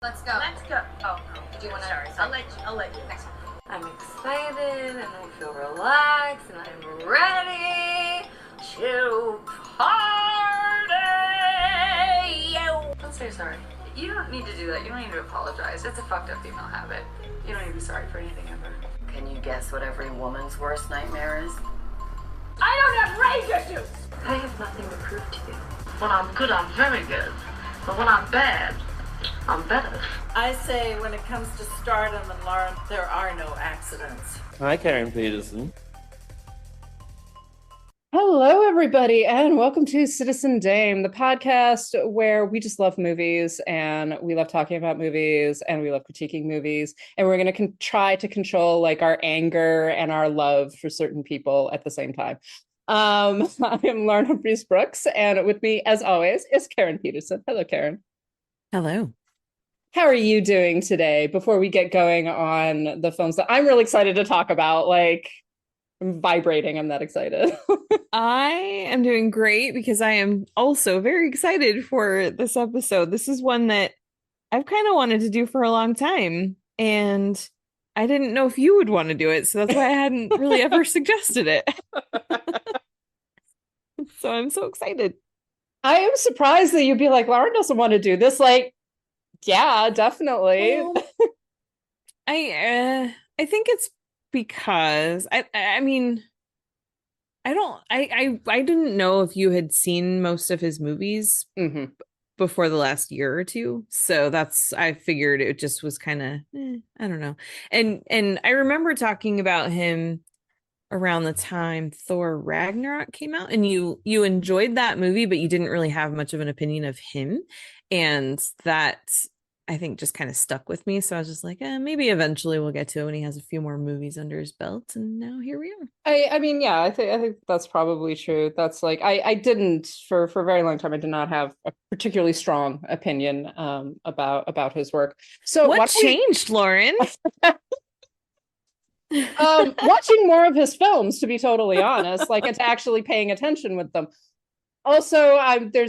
Let's go. Let's go. Oh, no. Do you want to? Sorry. I'll let you. Next one. I'm excited and I feel relaxed and I'm ready to party. Don't say sorry. You don't need to do that. You don't need to apologize. It's a fucked up female habit. You don't need to be sorry for anything ever. Can you guess what every woman's worst nightmare is? I don't have rage issues! I have nothing to prove to you. When I'm good, I'm very good. But when I'm bad, I'm better. I say when it comes to stardom and Lauren, there are no accidents. Hi, Karen Peterson. Hello, everybody, and welcome to Citizen Dame, the podcast where we just love movies and we love talking about movies and we love critiquing movies. And we're going to try to control like our anger and our love for certain people at the same time. I am Lauren Humphries Brooks, and with me, as always, is Karen Peterson. Hello, Karen. Hello. How are you doing today? Before we get going on the films that I'm really excited to talk about, like I'm vibrating. I'm that excited. I am doing great because I am also very excited for this episode. This is one that I've kind of wanted to do for a long time, and I didn't know if you would want to do it, so that's why I hadn't really ever suggested it. So I'm so excited. I am surprised that you'd be like, Lauren doesn't want to do this. Like, yeah, definitely. Well, I think it's because I mean, I didn't know if you had seen most of his movies before the last year or two, so I figured it just was kind of I don't know. And I remember talking about him around the time Thor Ragnarok came out, and you enjoyed that movie, but you didn't really have much of an opinion of him, and that I think just kind of stuck with me. So I was just like, maybe eventually we'll get to it when he has a few more movies under his belt. And now here we are. I mean, yeah, I think that's probably true. That's like I didn't for a very long time. I did not have a particularly strong opinion about his work. So what changed, Lauren? Watching more of his films, to be totally honest, like it's actually paying attention with them. Also, there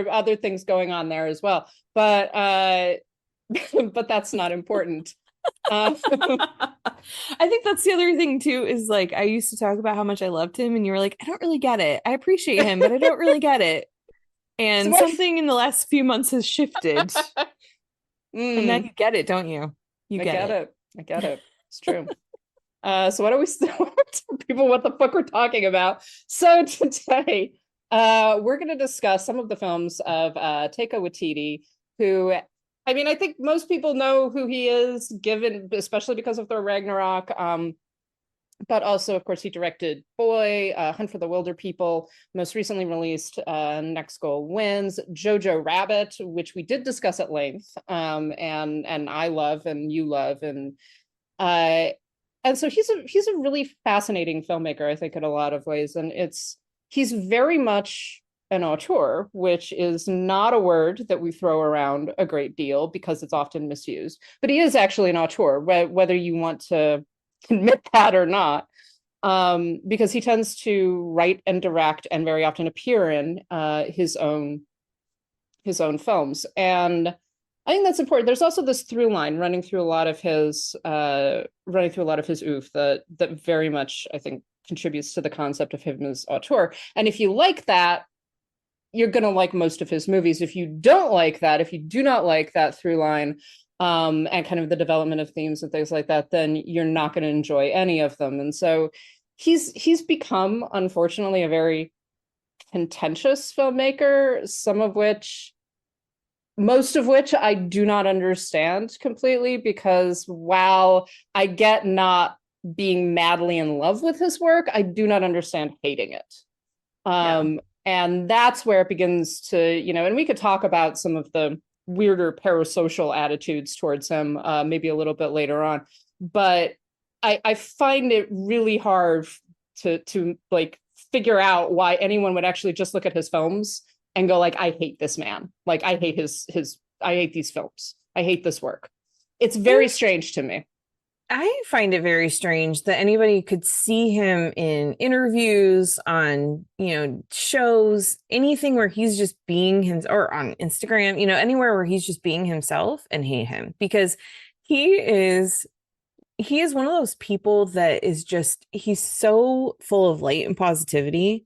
are other things going on there as well, but but that's not important. I think that's the other thing too, is like I used to talk about how much I loved him, and you were like, I don't really get it. I appreciate him, but I don't really get it. And something in the last few months has shifted. And now you get it, don't you? I get it. It's true. So what do we tell people what the fuck we're talking about? So today, we're going to discuss some of the films of Taika Waititi, who, I mean, I think most people know who he is, given especially because of Thor Ragnarok. But also, of course, he directed Boy, Hunt for the Wilderpeople, most recently released Next Goal Wins, Jojo Rabbit, which we did discuss at length, and I love and you love, and so he's a really fascinating filmmaker, I think, in a lot of ways, and he's very much an auteur, which is not a word that we throw around a great deal because it's often misused, but he is actually an auteur, whether you want to admit that or not, because he tends to write and direct and very often appear in his own films. And I think that's important. There's also this through line running through a lot of his oof that very much, I think, contributes to the concept of him as auteur. And if you like that, you're going to like most of his movies. If you don't like that, if you do not like that through line, and kind of the development of themes and things like that, then you're not going to enjoy any of them. And so he's become, unfortunately, a very contentious filmmaker, most of which I do not understand completely, because while I get not being madly in love with his work, I do not understand hating it. And that's where it begins to, and we could talk about some of the weirder parasocial attitudes towards him maybe a little bit later on. But I find it really hard to like figure out why anyone would actually just look at his films and go like, I hate this man. Like, I hate I hate these films. I hate this work. It's very strange to me. I find it very strange that anybody could see him in interviews, on, shows, anything where he's just being him, or on Instagram, anywhere where he's just being himself, and hate him, because he is one of those people that is just, he's so full of light and positivity.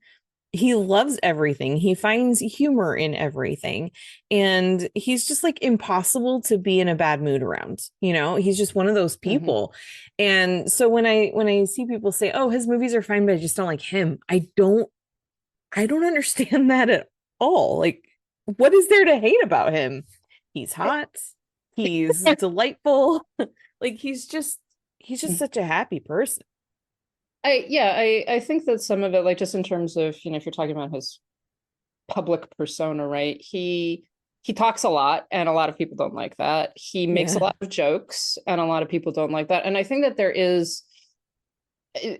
He loves everything. He finds humor in everything. And he's just like impossible to be in a bad mood around. He's just one of those people. And so when I see people say, "Oh, his movies are fine, but I just don't like him," I don't understand that at all. Like, what is there to hate about him? He's hot. He's delightful. Like, he's just such a happy person. I think that some of it, like, just in terms of, if you're talking about his public persona, right? He talks a lot, and a lot of people don't like that. He makes a lot of jokes, and a lot of people don't like that. And I think that there is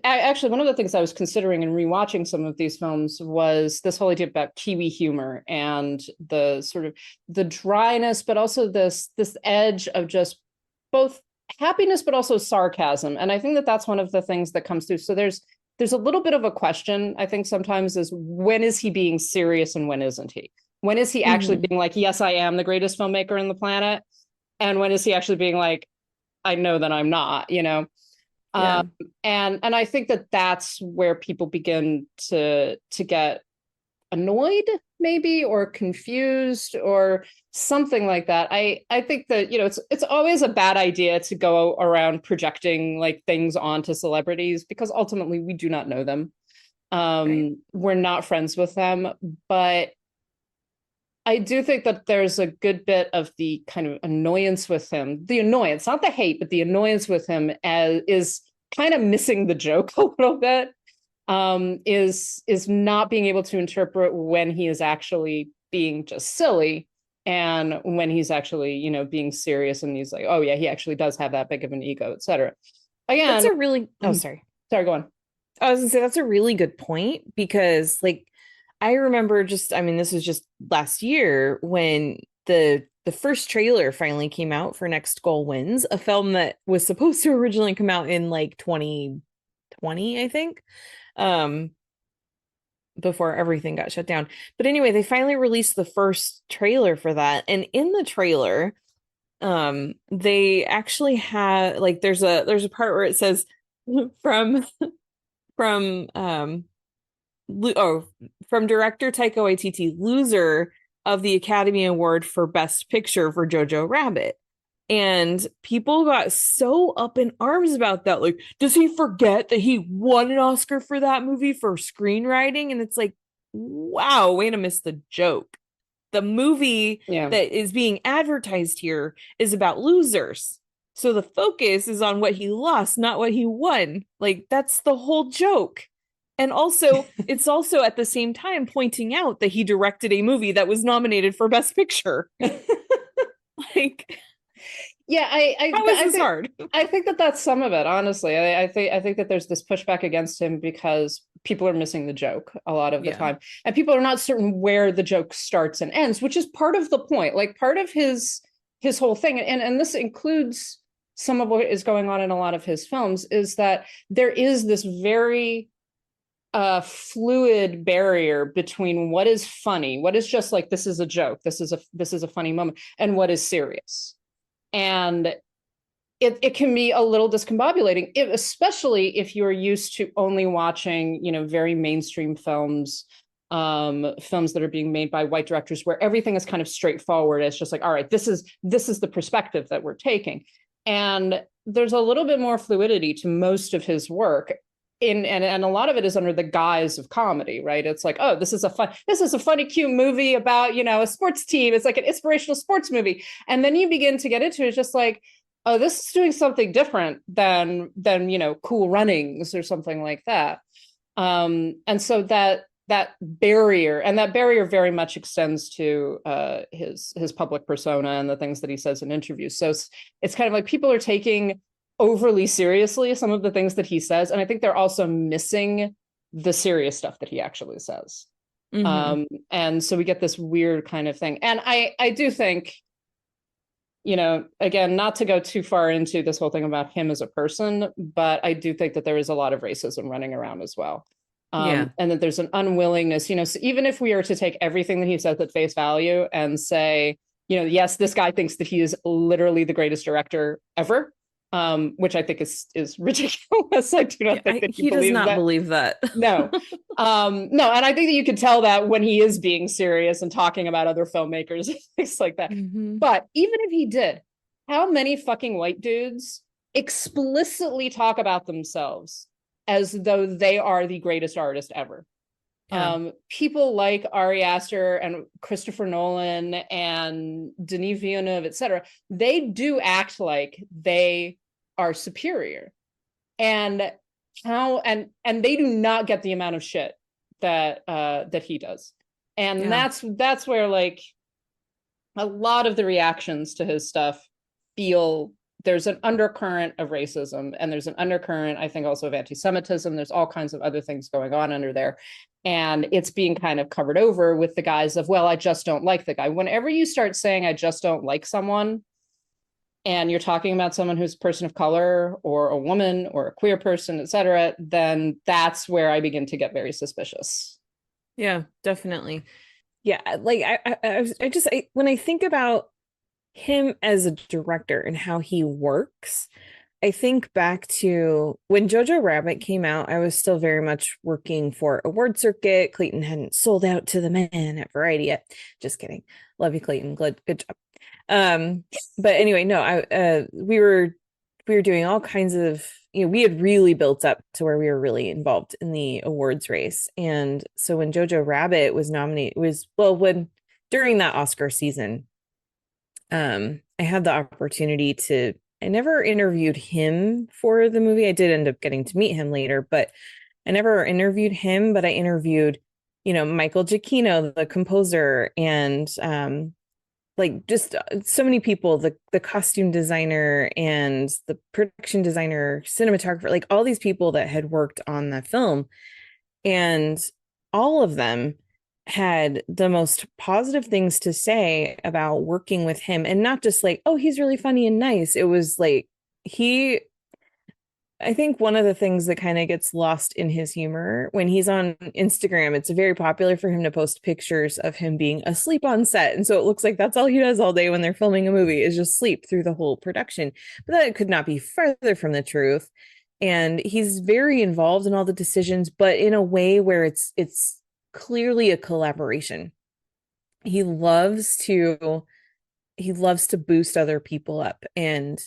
actually, one of the things I was considering in rewatching some of these films was this whole idea about Kiwi humor and the sort of the dryness, but also this edge of just both happiness but also sarcasm. And I think that that's one of the things that comes through. So there's a little bit of a question, I think, sometimes, is when is he being serious and when isn't he? When is he actually being like, yes, I am the greatest filmmaker in the planet, and when is he actually being like, I know that I'm not, and I think that that's where people begin to get annoyed, maybe, or confused, or something like that. I think that, it's always a bad idea to go around projecting like things onto celebrities, because ultimately we do not know them. We're not friends with them, but I do think that there's a good bit of the kind of annoyance with him, the annoyance, not the hate, but the annoyance with him is kind of missing the joke a little bit. Is not being able to interpret when he is actually being just silly and when he's actually, being serious, and he's like, oh yeah, he actually does have that big of an ego, etc. Again, that's a really sorry, go on. I was gonna say that's a really good point, because like I remember this was just last year when the first trailer finally came out for Next Goal Wins, a film that was supposed to originally come out in like 2020, I think. Before everything got shut down. But anyway, they finally released the first trailer for that, and in the trailer they actually have, like, there's a part where it says from director Taika Waititi, loser of the Academy Award for Best Picture for Jojo Rabbit. And people got so up in arms about that. Like, does he forget that he won an Oscar for that movie for screenwriting? And it's like, wow, way to miss the joke. The movie that is being advertised here is about losers. So the focus is on what he lost, not what he won. Like, that's the whole joke. And also, it's also at the same time pointing out that he directed a movie that was nominated for Best Picture. Like... Yeah, How is this hard? I think that that's some of it, honestly. I think that there's this pushback against him because people are missing the joke a lot of the time, and people are not certain where the joke starts and ends, which is part of the point. Like, part of his whole thing, and this includes some of what is going on in a lot of his films, is that there is this very fluid barrier between what is funny, what is just like, this is a joke, this is a funny moment, and what is serious. And it can be a little discombobulating, especially if you're used to only watching, very mainstream films, films that are being made by white directors, where everything is kind of straightforward. It's just like, all right, this is the perspective that we're taking. And there's a little bit more fluidity to most of his work. And a lot of it is under the guise of comedy, right? It's like, oh, this is a funny, cute movie about, a sports team. It's like an inspirational sports movie. And then you begin to get into it, it's just like, oh, this is doing something different than Cool Runnings or something like that. And so that barrier very much extends to his public persona and the things that he says in interviews. So it's kind of like people are taking overly seriously some of the things that he says, and I think they're also missing the serious stuff that he actually says. And so we get this weird kind of thing. And I do think you know, again, not to go too far into this whole thing about him as a person, but I do think that there is a lot of racism running around as well. Yeah. And that there's an unwillingness, you know, so even if we are to take everything that he says at face value and say, you know, yes, this guy thinks that he is literally the greatest director ever, which I think is ridiculous. I do not think that he does not believe that. No. No, and I think that you could tell that when he is being serious and talking about other filmmakers and things like that. Mm-hmm. But even if he did, how many fucking white dudes explicitly talk about themselves as though they are the greatest artist ever? Yeah. People like Ari Aster and Christopher Nolan and Denis Villeneuve, etc., they do act like they are superior, and they do not get the amount of shit that he does, and that's where like a lot of the reactions to his stuff feel there's an undercurrent of racism, and there's an undercurrent, I think, also of anti-Semitism. There's all kinds of other things going on under there. And it's being kind of covered over with the guise of, well, I just don't like the guy. Whenever you start saying, I just don't like someone, and you're talking about someone who's a person of color or a woman or a queer person, et cetera, then that's where I begin to get very suspicious. Yeah, definitely. Yeah, like I when I think about him as a director and how he works, I think back to when Jojo Rabbit came out. I was still very much working for award circuit. Clayton hadn't sold out to the man at Variety yet. Just kidding. Love you, Clayton. Good job. But anyway, no, we were doing all kinds of, you know, we had really built up to where we were really involved in the awards race. And so when Jojo Rabbit was nominated, when during that Oscar season, I had the opportunity to, I never interviewed him for the movie. I did end up getting to meet him later, but I never interviewed him, but I interviewed, you know, Michael Giacchino, the composer, and like just so many people, the costume designer and the production designer, cinematographer, like all these people that had worked on the film. And all of them had the most positive things to say about working with him, and not just like, oh, he's really funny and nice. It was like I think one of the things that kind of gets lost in his humor when he's on Instagram, it's very popular for him to post pictures of him being asleep on set. And so it looks like that's all he does all day when they're filming a movie is just sleep through the whole production. But that could not be further from the truth. And he's very involved in all the decisions, but in a way where it's clearly a collaboration. He loves to boost other people up and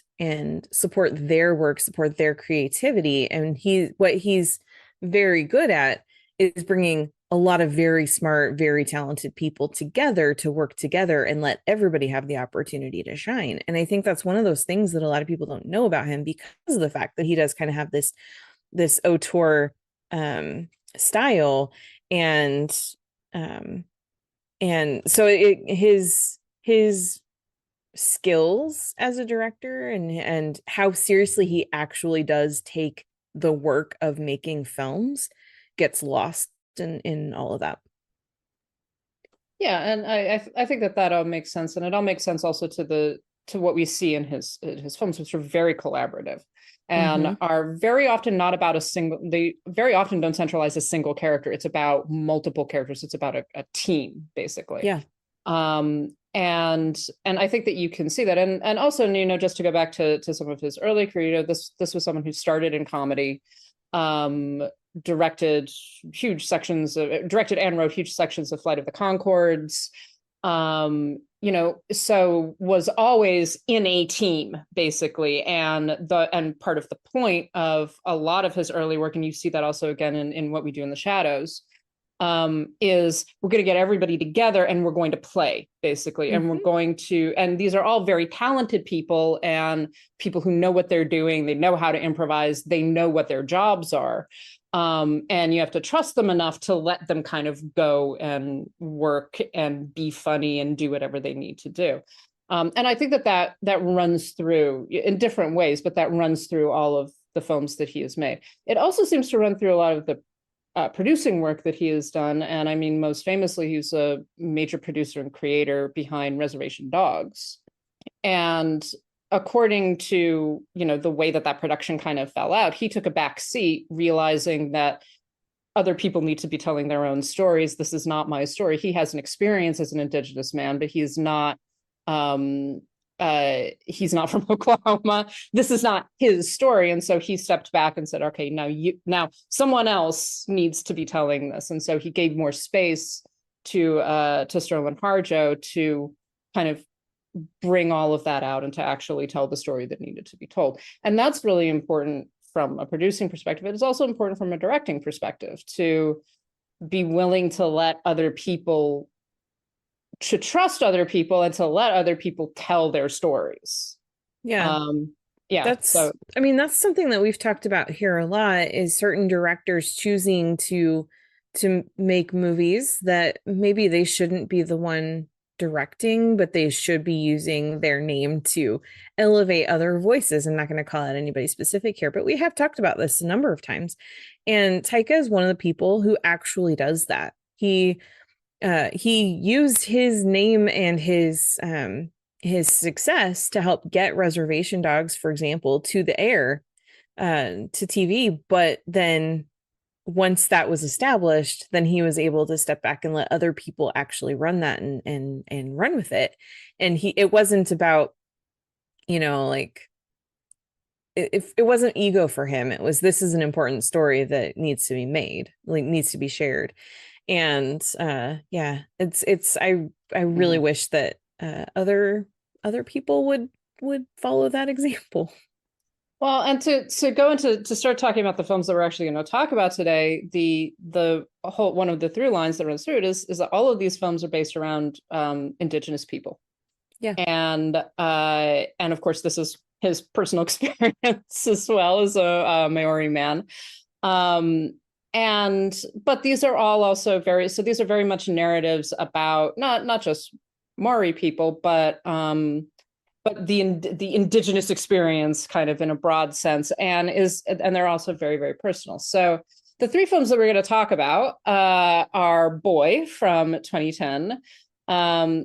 support their work, support their creativity. And what he's very good at is bringing a lot of very smart, very talented people together to work together and let everybody have the opportunity to shine. And I think that's one of those things that a lot of people don't know about him, because of the fact that he does kind of have this auteur style. And so his skills as a director and how seriously he actually does take the work of making films gets lost in all of that. Yeah, and I think that all makes sense, and it all makes sense also to what we see in his films, which are very collaborative and are very often not about they very often don't centralize a single character. It's about multiple characters. It's about a team, basically. Yeah. And I think that you can see that. And also, you know, just to go back to some of his early career, you know, this was someone who started in comedy, directed and wrote huge sections of Flight of the Conchords, you know, so was always in a team, basically. And part of the point of a lot of his early work, and you see that also again in What We Do in the Shadows, is we're going to get everybody together and we're going to play, basically. And we're going to, and these are all very talented people and people who know what they're doing. They know how to improvise. They know what their jobs are. And you have to trust them enough to let them kind of go and work and be funny and do whatever they need to do. And I think that runs through in different ways, but that runs through all of the films that he has made. It also seems to run through a lot of the producing work that he has done. And I mean, most famously, he's a major producer and creator behind Reservation Dogs. And according to, the way that production kind of fell out, he took a back seat, realizing that other people need to be telling their own stories. This is not my story. He has an experience as an Indigenous man, but he's not from Oklahoma. This is not his story. And so he stepped back and said, okay, now someone else needs to be telling this. And so he gave more space to Sterling Harjo to kind of bring all of that out and to actually tell the story that needed to be told. And that's really important from a producing perspective. It is also important from a directing perspective to be willing to let other people, to trust other people, and to let other people tell their stories. That's something that we've talked about here a lot, is certain directors choosing to make movies that maybe they shouldn't be the one directing, but they should be using their name to elevate other voices. I'm not going to call out anybody specific here, but we have talked about this a number of times. And Taika is one of the people who actually does that. He used his name and his success to help get Reservation Dogs, for example, to the air, to TV. But then once that was established, then he was able to step back and let other people actually run that and run with it. And it wasn't about, it wasn't ego for him. It was, this is an important story that needs to be made, needs to be shared. And I really wish that other people would follow that example. Well, and to go into to start talking about the films that we're actually going to talk about today, the whole one of the through lines that runs through it is that all of these films are based around Indigenous people. Yeah. And of course, this is his personal experience as well as a Maori man. But these are all also these are very much narratives about not just Maori people, but the Indigenous experience kind of in a broad sense, and they're also very, very personal. So the three films that we're going to talk about are Boy from 2010,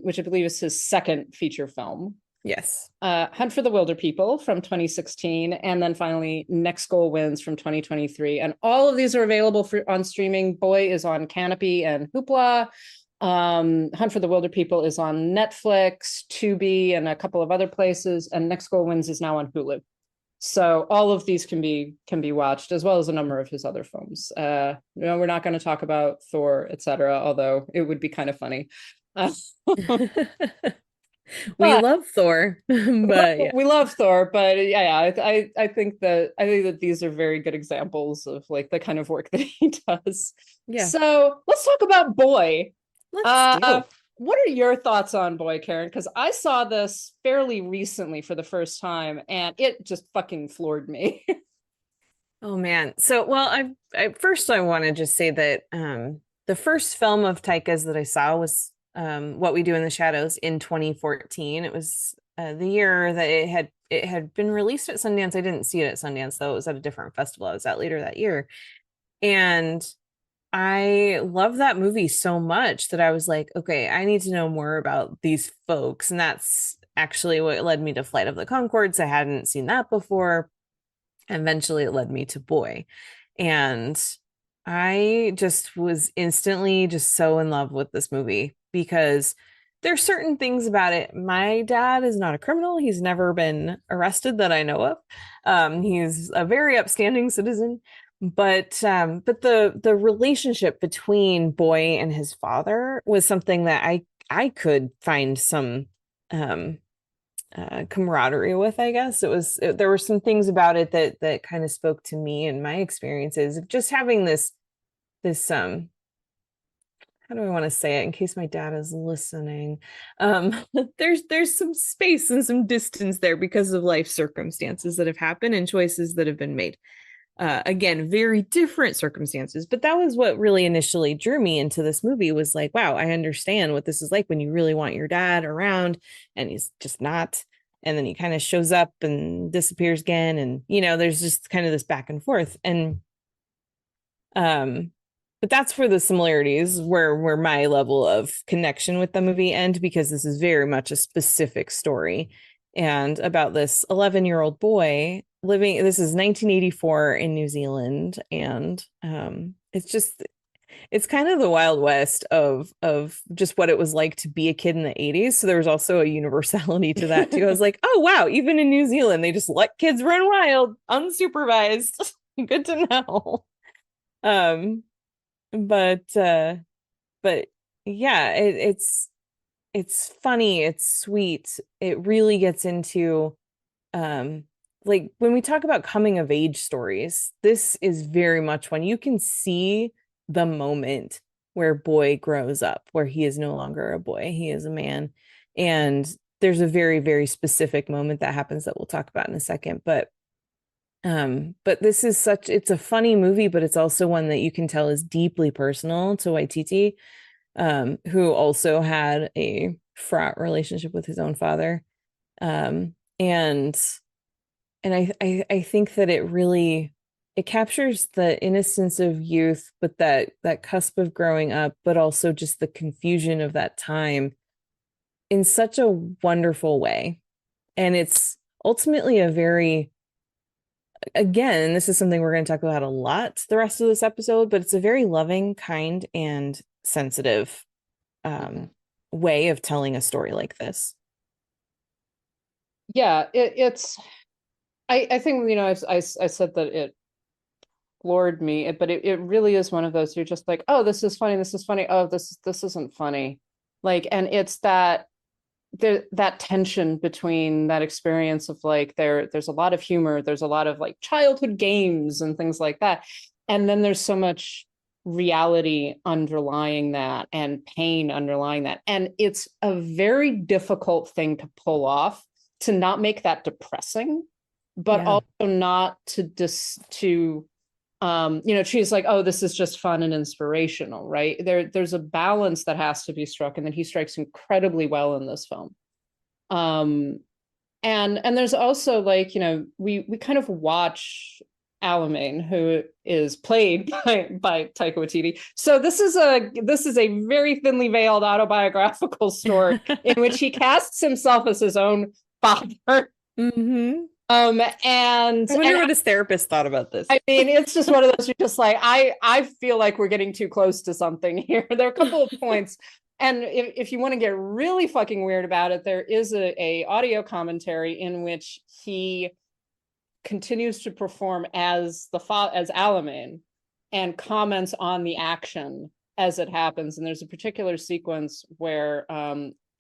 which I believe is his second feature film. Yes. Hunt for the Wilderpeople from 2016, and then finally Next Goal Wins from 2023. And all of these are available on streaming. Boy is on Canopy and Hoopla. Hunt for the Wilderpeople is on Netflix, Tubi, and a couple of other places, and Next Goal Wins is now on Hulu. So all of these can be watched, as well as a number of his other films. We're not going to talk about Thor, etc., although it would be kind of funny. We love Thor, but yeah. We love Thor, but I think that these are very good examples of the kind of work that he does. Yeah. So let's talk about Boy. Let's do. What are your thoughts on Boy, Karen? Because I saw this fairly recently for the first time, and it just fucking floored me. Oh man. So, well, I want to just say that the first film of Taika's that I saw was What We Do in the Shadows in 2014. It was the year that it had been released at Sundance. I didn't see it at Sundance, though. It was at a different festival I was at later that year. And I love that movie so much that I was like, okay, I need to know more about these folks. And that's actually what led me to Flight of the Conchords. I hadn't seen that before. Eventually it led me to Boy. And I just was instantly just so in love with this movie because there's certain things about it. My dad is not a criminal. He's never been arrested that I know of. He's a very upstanding citizen. But the relationship between Boy and his father was something that I could find some camaraderie with, I guess. There were some things about it that kind of spoke to me and my experiences of just having this how do I want to say it in case my dad is listening? There's some space and some distance there because of life circumstances that have happened and choices that have been made. Again, very different circumstances, but that was what really initially drew me into this movie, was like, wow, I understand what this is like when you really want your dad around and he's just not, and then he kind of shows up and disappears again, and there's just kind of this back and forth. And but that's where the similarities where my level of connection with the movie end, because this is very much a specific story. and about this 11-year-old boy living. This is 1984 in New Zealand, and it's kind of the Wild West of just what it was like to be a kid in the 80s. So there was also a universality to that too. I was like, oh wow, even in New Zealand, they just let kids run wild, unsupervised. Good to know. Um, but yeah, it's funny, it's sweet. It really gets into like when we talk about coming of age stories, this is very much when you can see the moment where boy grows up, where he is no longer a boy, he is a man. And there's a very, very specific moment that happens that we'll talk about in a second. But this is it's a funny movie, but it's also one that you can tell is deeply personal to Waititi, who also had a fraught relationship with his own father. And I think that it captures the innocence of youth, but that cusp of growing up, but also just the confusion of that time in such a wonderful way. And it's ultimately again, this is something we're going to talk about a lot the rest of this episode, but it's a very loving, kind, and sensitive way of telling a story like this. Yeah, I think, I said that it floored me, but it really is one of those, you're just like, oh, this is funny, oh, this isn't funny. Like, and it's that tension between that experience of like there's a lot of humor, there's a lot of like childhood games and things like that, and then there's so much reality underlying that and pain underlying that, and it's a very difficult thing to pull off, to not make that depressing, but also not to she's like, oh, this is just fun and inspirational, right? There's a balance that has to be struck, and then he strikes incredibly well in this film. And there's also like, we kind of watch Alamein, who is played by Taika Waititi. So this is a very thinly veiled autobiographical story in which he casts himself as his own father. Mm-hmm. And I wonder what his therapist thought about this. I mean, it's just one of those, you're just like, I feel like we're getting too close to something here. There are a couple of points. And if you want to get really fucking weird about it, there is a audio commentary in which he continues to perform as Alamein and comments on the action as it happens. And there's a particular sequence where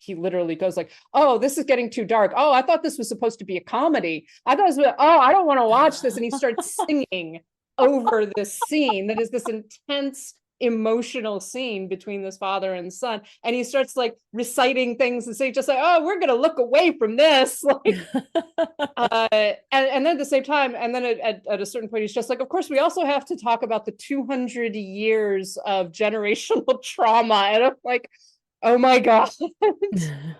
he literally goes like, oh, this is getting too dark. Oh, I thought this was supposed to be a comedy. I thought it was, oh, I don't want to watch this. And he starts singing over this scene that is this intense, emotional scene between this father and son. And he starts like reciting things and say just like, oh, we're going to look away from this. Like, and then at the same time, and then at a certain point, he's just like, of course, we also have to talk about the 200 years of generational trauma. And I'm like, oh my God,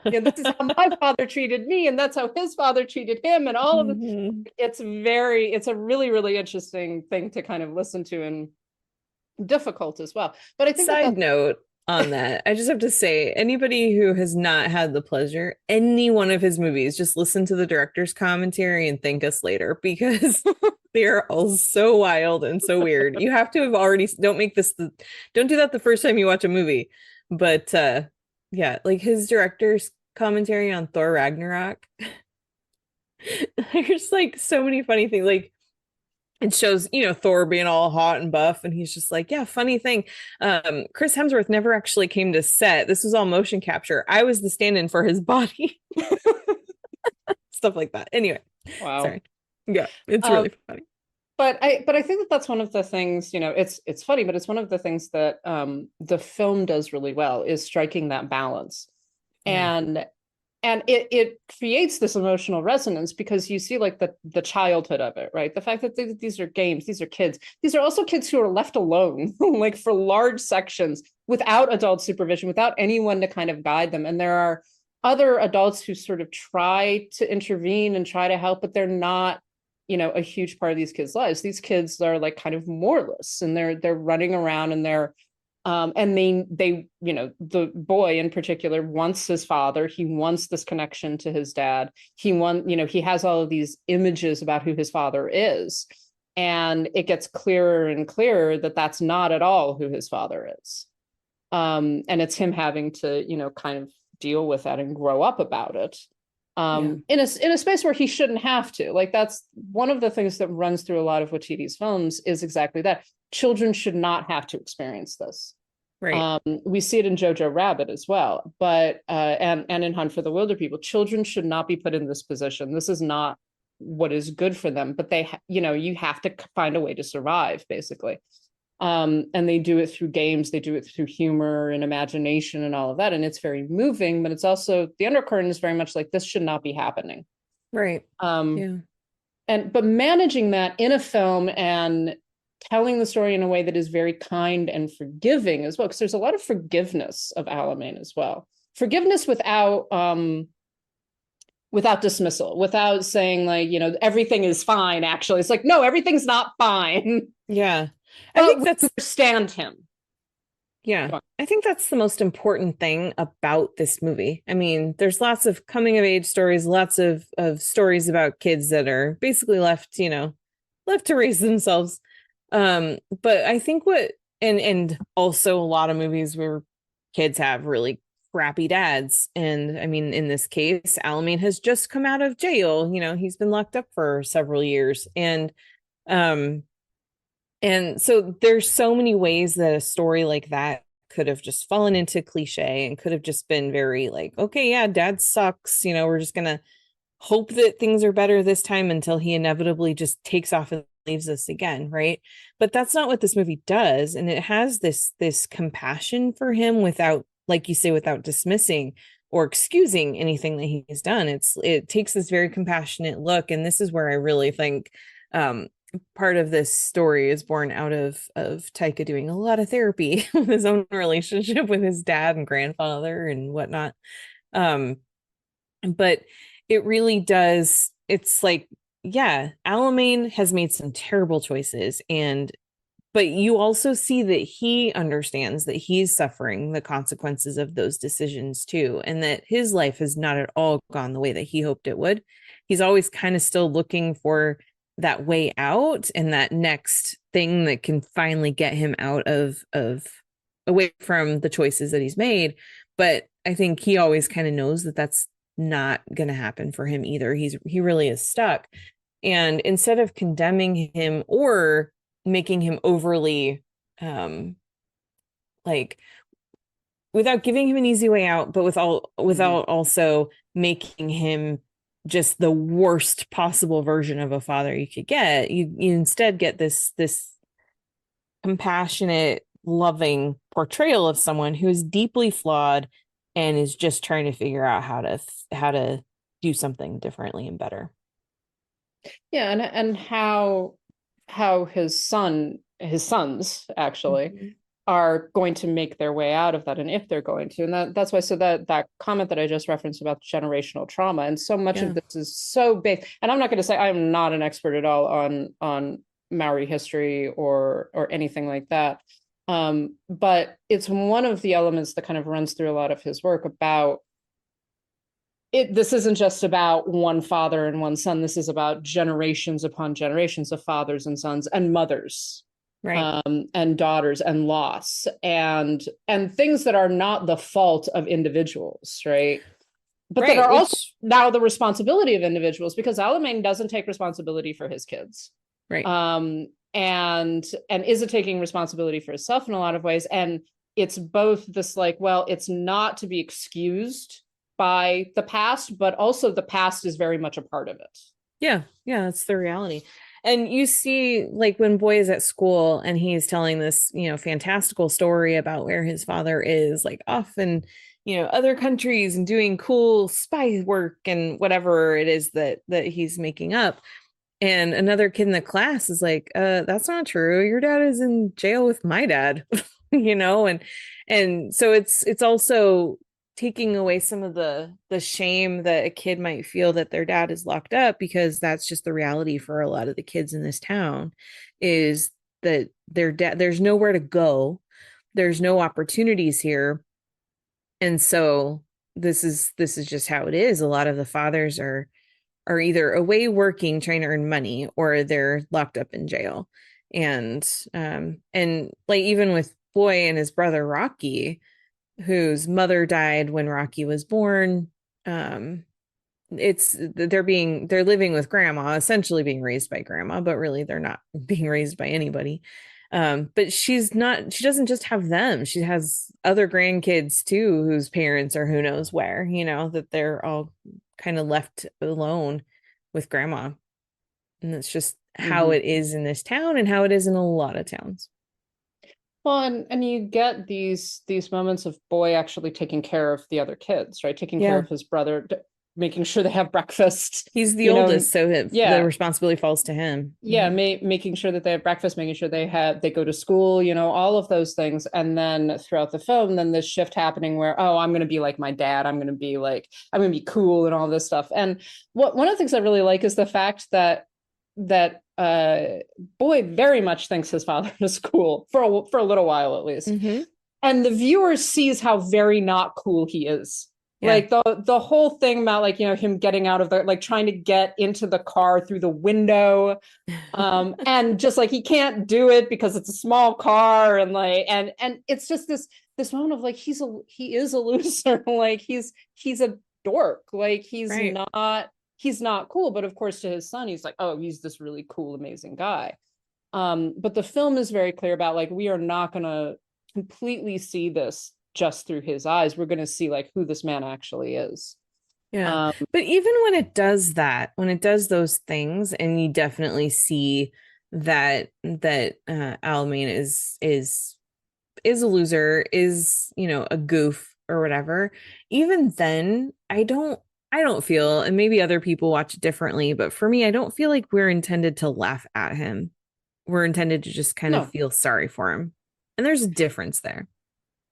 this is how my father treated me, and that's how his father treated him, and all of it. It's a really, really interesting thing to kind of listen to, and difficult as well. But I think side note on that, I just have to say, anybody who has not had the pleasure, any one of his movies, just listen to the director's commentary and thank us later, because they're all so wild and so weird. You have to have already, don't do that the first time you watch a movie. But yeah, like his director's commentary on Thor Ragnarok, there's like so many funny things. Like it shows, Thor being all hot and buff, and he's just like, yeah, funny thing. Chris Hemsworth never actually came to set. This was all motion capture. I was the stand-in for his body. Stuff like that. Anyway, wow. Sorry. Yeah, it's really funny. But I think that's one of the things, it's funny, but it's one of the things that the film does really well, is striking that balance. Yeah. And it creates this emotional resonance, because you see like the childhood of it, right? The fact that these are games, these are kids. These are also kids who are left alone, like for large sections, without adult supervision, without anyone to kind of guide them. And there are other adults who sort of try to intervene and try to help, but they're not, a huge part of these kids' lives. These kids are like kind of moreless, and they're running around, and they're And they, you know, the boy in particular wants his father. He wants this connection to his dad. He has all of these images about who his father is. And it gets clearer and clearer that that's not at all who his father is. And it's him having to, you know, kind of deal with that and grow up about it. In a space where he shouldn't have to. Like, that's one of the things that runs through a lot of Waititi's films, is exactly that. Children should not have to experience this. Right. We see it in Jojo Rabbit as well, but and in Hunt for the Wilderpeople. Children should not be put in this position. This is not what is good for them, but you have to find a way to survive, basically. And they do it through games, they do it through humor and imagination and all of that, and it's very moving, but it's also, the undercurrent is very much like, this should not be happening. Right. But managing that in a film and telling the story in a way that is very kind and forgiving as well, because there's a lot of forgiveness of Alamein as well. Forgiveness without dismissal, without saying, like, you know, everything is fine. Actually, it's like, no, everything's not fine. Yeah. I think that's understand him. Yeah. I think that's the most important thing about this movie. I mean, there's lots of coming of age stories, lots of stories about kids that are basically left to raise themselves. But I think and also a lot of movies where kids have really crappy dads. And I mean, in this case, Alamein has just come out of jail. You know, he's been locked up for several years. And so there's so many ways that a story like that could have just fallen into cliche and could have just been very like, okay, yeah, dad sucks. You know, we're just going to hope that things are better this time until he inevitably just takes off and leaves us again. Right. But that's not what this movie does. And it has this compassion for him without, like you say, without dismissing or excusing anything that he's done. It takes this very compassionate look. And this is where I really think, part of this story is born out of Taika doing a lot of therapy with his own relationship with his dad and grandfather and whatnot. But it really does. It's like, yeah, Alamein has made some terrible choices, but you also see that he understands that he's suffering the consequences of those decisions too, and that his life has not at all gone the way that he hoped it would. He's always kind of still looking for that way out and that next thing that can finally get him out of away from the choices that he's made. But I think he always kind of knows that that's not going to happen for him either. He really is stuck. And instead of condemning him or making him overly like, without giving him an easy way out, but without also making him just the worst possible version of a father you could get, you instead get this compassionate, loving portrayal of someone who is deeply flawed and is just trying to figure out how to do something differently and better. Yeah, and how his sons actually are going to make their way out of that, and if they're going to. And that's why, so that comment that I just referenced about generational trauma, and so much of this is so big. And I'm not going to say, I'm not an expert at all on Maori history or anything like that, but it's one of the elements that kind of runs through a lot of his work about it. This isn't just about one father and one son. This is about generations upon generations of fathers and sons and mothers, right, and daughters, and loss, and things that are not the fault of individuals, right, but that are also now the responsibility of individuals, because Alamein doesn't take responsibility for his kids, right, and isn't taking responsibility for himself in a lot of ways. And it's both this, like, well, it's not to be excused by the past, but also the past is very much a part of it. Yeah, that's the reality. And you see, like, when Boy is at school and he's telling this, fantastical story about where his father is, like, off in, other countries and doing cool spy work and whatever it is that he's making up. And another kid in the class is like, that's not true. Your dad is in jail with my dad, and so it's also taking away some of the shame that a kid might feel that their dad is locked up, because that's just the reality for a lot of the kids in this town, is that their dad, there's nowhere to go. there's no opportunities here. And so this is just how it is. A lot of the fathers are either away working trying to earn money, or they're locked up in jail. And like even with Boy and his brother Rocky, whose mother died when Rocky was born, they're living with grandma, essentially being raised by grandma, but really they're not being raised by anybody. But she doesn't just have them. She has other grandkids too, whose parents are who knows where, that they're all kind of left alone with grandma. And that's just how it is in this town, and how it is in a lot of towns. Well, and you get these moments of Boy actually taking care of the other kids, right? Taking care of his brother, making sure they have breakfast. He's the oldest, so the responsibility falls to him. Yeah, making sure that they have breakfast, making sure they go to school, all of those things. And then throughout the film, then this shift happening where, oh, I'm going to be like my dad. I'm going to be cool and all this stuff. And one of the things I really like is the fact that Boy very much thinks his father is cool for a little while, at least. And the viewer sees how very not cool he is. Yeah. Like the whole thing about him getting out of trying to get into the car through the window, and just he can't do it because it's a small car, and it's just this moment of he is a loser, he's a dork, he's not cool. But of course to his son he's oh, he's this really cool, amazing guy. But the film is very clear about we are not going to completely see this just through his eyes. We're going to see who this man actually is. Yeah. But even when it does that, when it does those things, and you definitely see that Alamein is a loser, is a goof or whatever, even then I don't feel, and maybe other people watch it differently, but for me, I don't feel like we're intended to laugh at him. We're intended to just kind of feel sorry for him. And there's a difference there.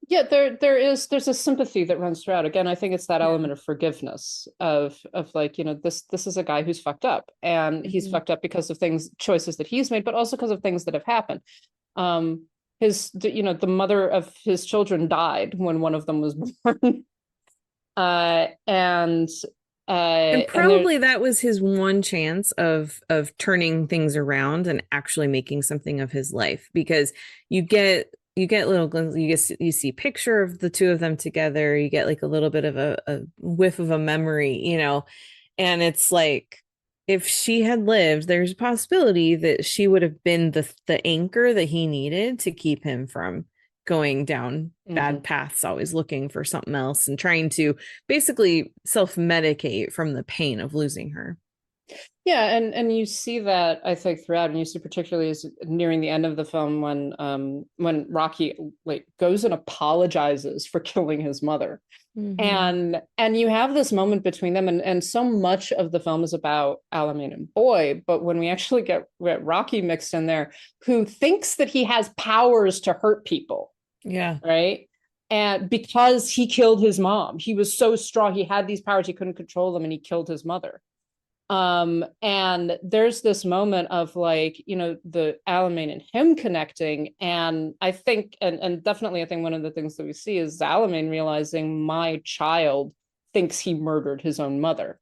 Yeah, there's a sympathy that runs throughout. Again, I think it's that element of forgiveness of this is a guy who's fucked up, and he's fucked up because of choices that he's made, but also because of things that have happened. The mother of his children died when one of them was born. And probably that was his one chance of turning things around and actually making something of his life, because you get little glimpses, you see picture of the two of them together, you get a little bit of a whiff of a memory, and it's if she had lived, there's a possibility that she would have been the anchor that he needed to keep him from going down bad paths, always looking for something else and trying to basically self-medicate from the pain of losing her. Yeah, and you see that, I think, throughout, and you see particularly as nearing the end of the film when Rocky goes and apologizes for killing his mother. And you have this moment between them, and so much of the film is about Alamein and Boy, but when we actually get Rocky mixed in there, who thinks that he has powers to hurt people. Yeah. Right. And because he killed his mom, he was so strong, he had these powers, he couldn't control them, and he killed his mother. And there's this moment of the Alamein and him connecting, and I think and definitely I think one of the things that we see is Alamein realizing, my child thinks he murdered his own mother,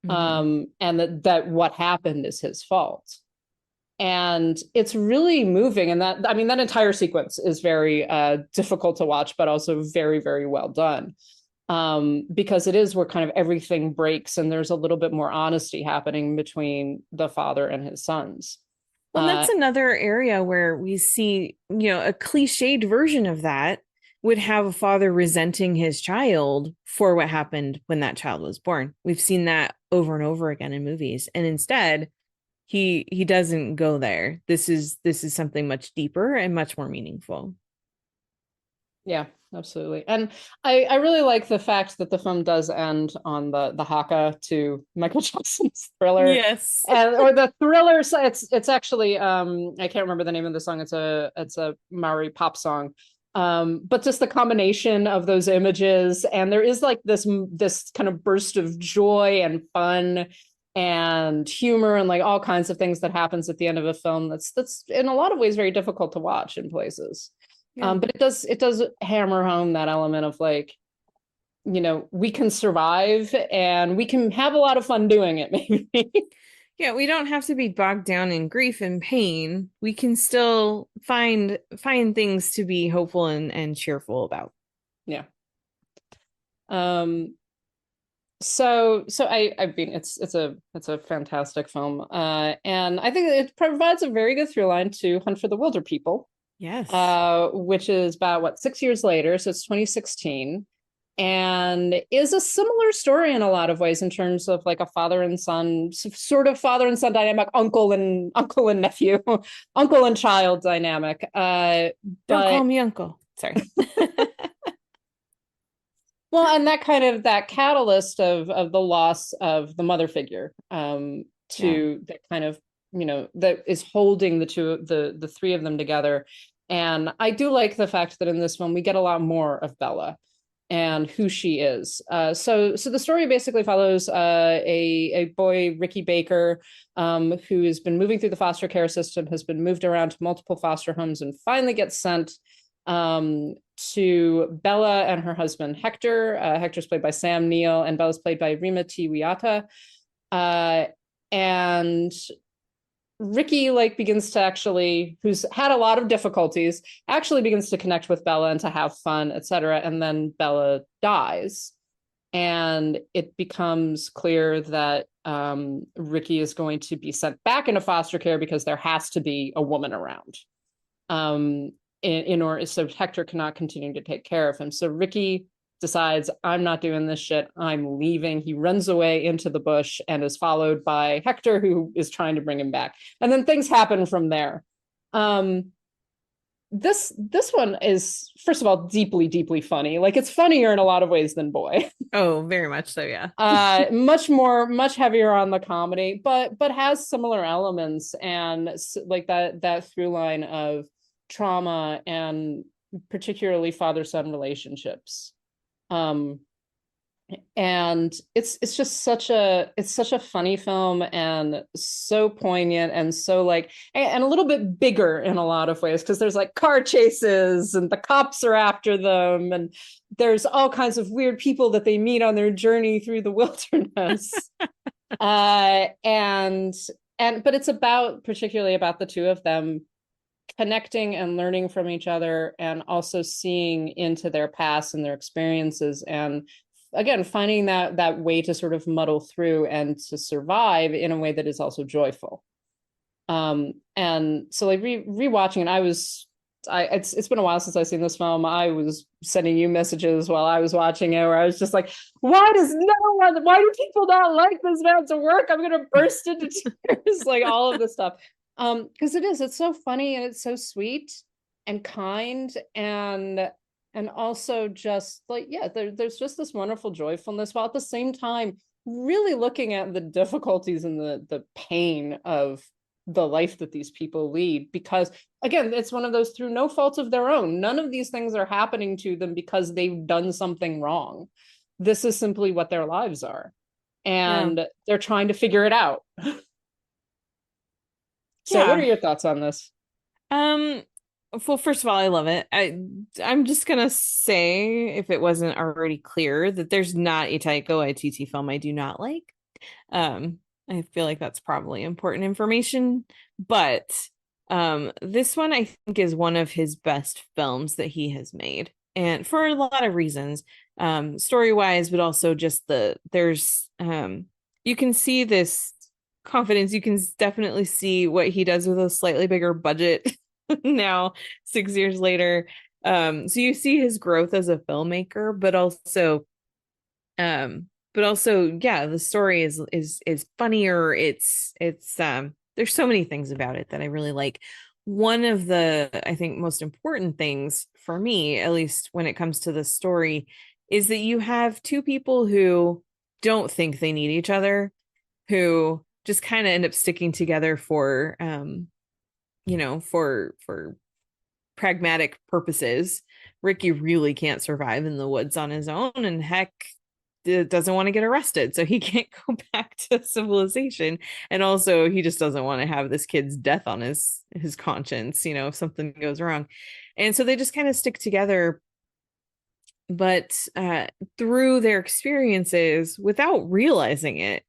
and that what happened is his fault. And it's really moving, and that entire sequence is very difficult to watch, but also very, very well done. Because it is where kind of everything breaks, and there's a little bit more honesty happening between the father and his sons. Well, that's another area where we see, a cliched version of that would have a father resenting his child for what happened when that child was born. We've seen that over and over again in movies, and instead he doesn't go there. This is something much deeper and much more meaningful. Yeah, absolutely. And I really like the fact that the film does end on the haka to Michael Jackson's Thriller. Yes. Or the Thriller. So it's actually I can't remember the name of the song. It's a Maori pop song. But just the combination of those images, and there is this kind of burst of joy and fun and humor and all kinds of things that happens at the end of a film that's in a lot of ways very difficult to watch in places. Yeah. But it does hammer home that element of like, we can survive and we can have a lot of fun doing it, maybe. Yeah, we don't have to be bogged down in grief and pain. We can still find things to be hopeful and cheerful about. Yeah. So I mean it's a fantastic film. And I think it provides a very good through line to Hunt for the Wilderpeople. Yes. Which is about 6 years later, so it's 2016, and is a similar story in a lot of ways in terms of like a father and son, sort of father and son dynamic, uncle and nephew, uncle and child dynamic. Don't call me uncle. Sorry. Well, and that catalyst of the loss of the mother figure, that kind of, that is holding the three of them together. And I do like the fact that in this one we get a lot more of Bella and who she is. So the story basically follows a boy, Ricky Baker, who has been moving through the foster care system, has been moved around to multiple foster homes, and finally gets sent to Bella and her husband Hector. Hector's played by Sam Neill, and Bella's played by Rima T. Wiata. And Ricky begins to actually, who's had a lot of difficulties, actually begins to connect with Bella and to have fun, etc. And then Bella dies, and it becomes clear that Ricky is going to be sent back into foster care because there has to be a woman around. In order, so Hector cannot continue to take care of him. So Ricky decides, I'm not doing this shit, I'm leaving. He runs away into the bush and is followed by Hector, who is trying to bring him back. And then things happen from there. This one is, first of all, deeply, deeply funny. It's funnier in a lot of ways than Boy. Oh, very much so, yeah. Much heavier on the comedy, but has similar elements, and that through line of trauma and particularly father-son relationships. And it's just such a funny film, and so poignant, and so and a little bit bigger in a lot of ways, because there's car chases and the cops are after them, and there's all kinds of weird people that they meet on their journey through the wilderness. But it's particularly about the two of them connecting and learning from each other, and also seeing into their past and their experiences, and again finding that way to sort of muddle through and to survive in a way that is also joyful. And so rewatching it, it's been a while since I've seen this film. I was sending you messages while I was watching it where I was just like, why do people not like this man to work? I'm gonna burst into tears. All of this stuff. Because it's so funny, and it's so sweet and kind, and also just there's just this wonderful joyfulness, while at the same time really looking at the difficulties and the pain of the life that these people lead, because again, it's one of those through no fault of their own. None of these things are happening to them because they've done something wrong. This is simply what their lives are, and they're trying to figure it out. So what are your thoughts on this? Well, first of all, I love it. I'm just gonna say, if it wasn't already clear, that there's not a Taika Waititi film I do not like. I feel like that's probably important information, but this one I think is one of his best films that he has made, and for a lot of reasons, story-wise, but also just there's you can see this confidence. You can definitely see what he does with a slightly bigger budget now, 6 years later. So you see his growth as a filmmaker, but also yeah, the story is funnier. It's there's so many things about it that I really like. One of the, I think, most important things for me, at least when it comes to the story, is that you have two people who don't think they need each other, who just kind of end up sticking together for for pragmatic purposes. Ricky really can't survive in the woods on his own, and heck, doesn't want to get arrested, so he can't go back to civilization. And also, he just doesn't want to have this kid's death on his conscience, if something goes wrong. And so they just kind of stick together. But through their experiences, without realizing it,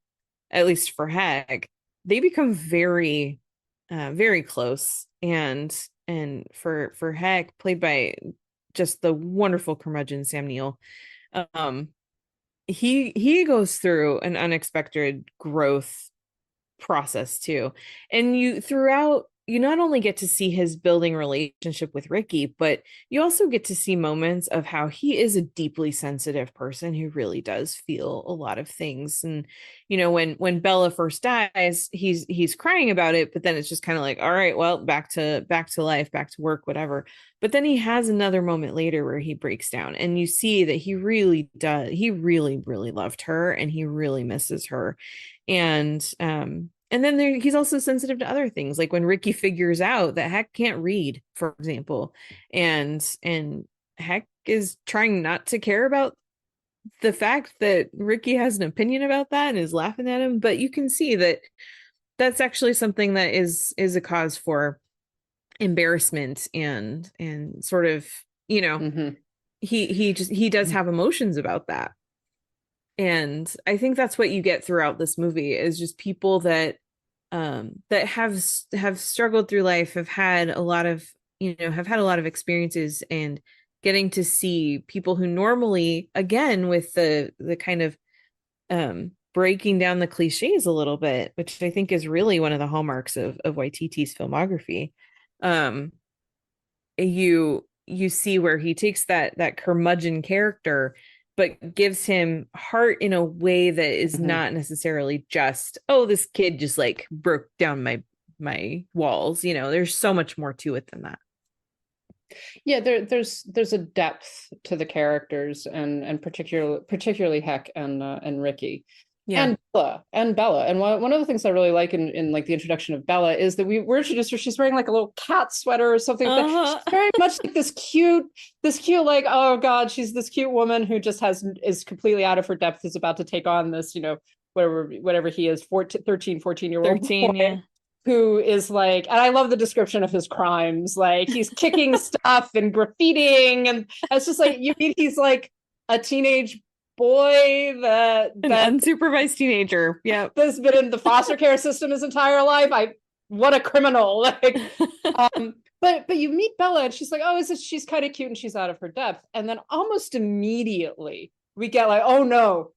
at least for Heck, they become very, very close. And for Heck, played by just the wonderful curmudgeon Sam Neill, he goes through an unexpected growth process too. And you not only get to see his building relationship with Ricky, but you also get to see moments of how he is a deeply sensitive person who really does feel a lot of things. And when Bella first dies, he's crying about it, but then it's just kind of like, all right, well, back to life, back to work, whatever. But then he has another moment later where he breaks down, and you see that he really really loved her, and he really misses her. And then he's also sensitive to other things, like when Ricky figures out that Heck can't read, for example, and Heck is trying not to care about the fact that Ricky has an opinion about that and is laughing at him. But you can see that that's actually something that is a cause for embarrassment and sort of, he does have emotions about that. And I think that's what you get throughout this movie, is just people that have struggled through life, have had a lot of experiences, and getting to see people who normally, again, with the kind of breaking down the cliches a little bit, which I think is really one of the hallmarks of Waititi's filmography. You see where he takes that curmudgeon character, but gives him heart in a way that is not necessarily just, oh, this kid just like broke down my walls. There's so much more to it than that. Yeah, there's a depth to the characters, and particularly Heck and Ricky. Yeah. And Bella. And one of the things I really like in like the introduction of Bella is that we're introduced her. She's wearing like a little cat sweater or something. She's very much like this cute, like, oh God, she's this cute woman who just is completely out of her depth, is about to take on this, whatever he is, 13, 14-year-old 13, boy, yeah. who is like, and I love the description of his crimes. Like, he's kicking stuff and graffitiing, and it's just like, he's like a teenage boy that an unsupervised teenager, yeah, that's been in the foster care system his entire life. What a criminal. Like, but you meet Bella, and she's like, oh, she's kind of cute, and she's out of her depth. And then almost immediately we get like, oh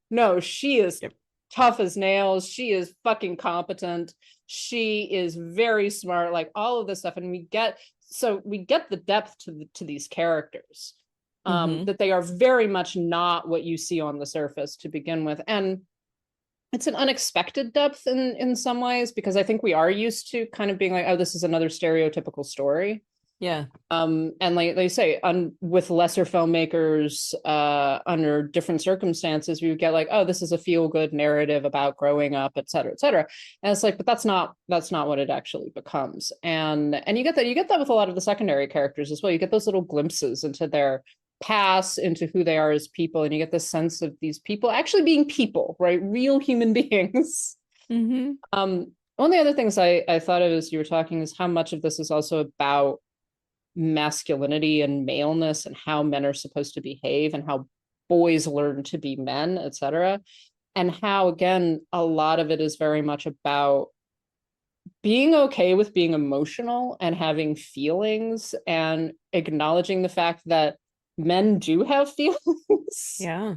no, she is tough as nails. She is fucking competent. She is very smart, like all of this stuff. And we get the depth to these characters. That they are very much not what you see on the surface to begin with. And it's an unexpected depth in some ways, because I think we are used to kind of being like, oh, this is another stereotypical story. Yeah. And like they say, with lesser filmmakers, under different circumstances, we would get like, oh, this is a feel-good narrative about growing up, et cetera, et cetera. And it's like, but that's not what it actually becomes. And you get that with a lot of the secondary characters as well. You get those little glimpses into their pass, into who they are as people, and you get this sense of these people actually being people, right? Real human beings. One of the other things I thought of as you were talking is how much of this is also about masculinity and maleness, and how men are supposed to behave, and how boys learn to be men, etc. And how, again, a lot of it is very much about being okay with being emotional and having feelings, and acknowledging the fact that men do have feelings. Yeah.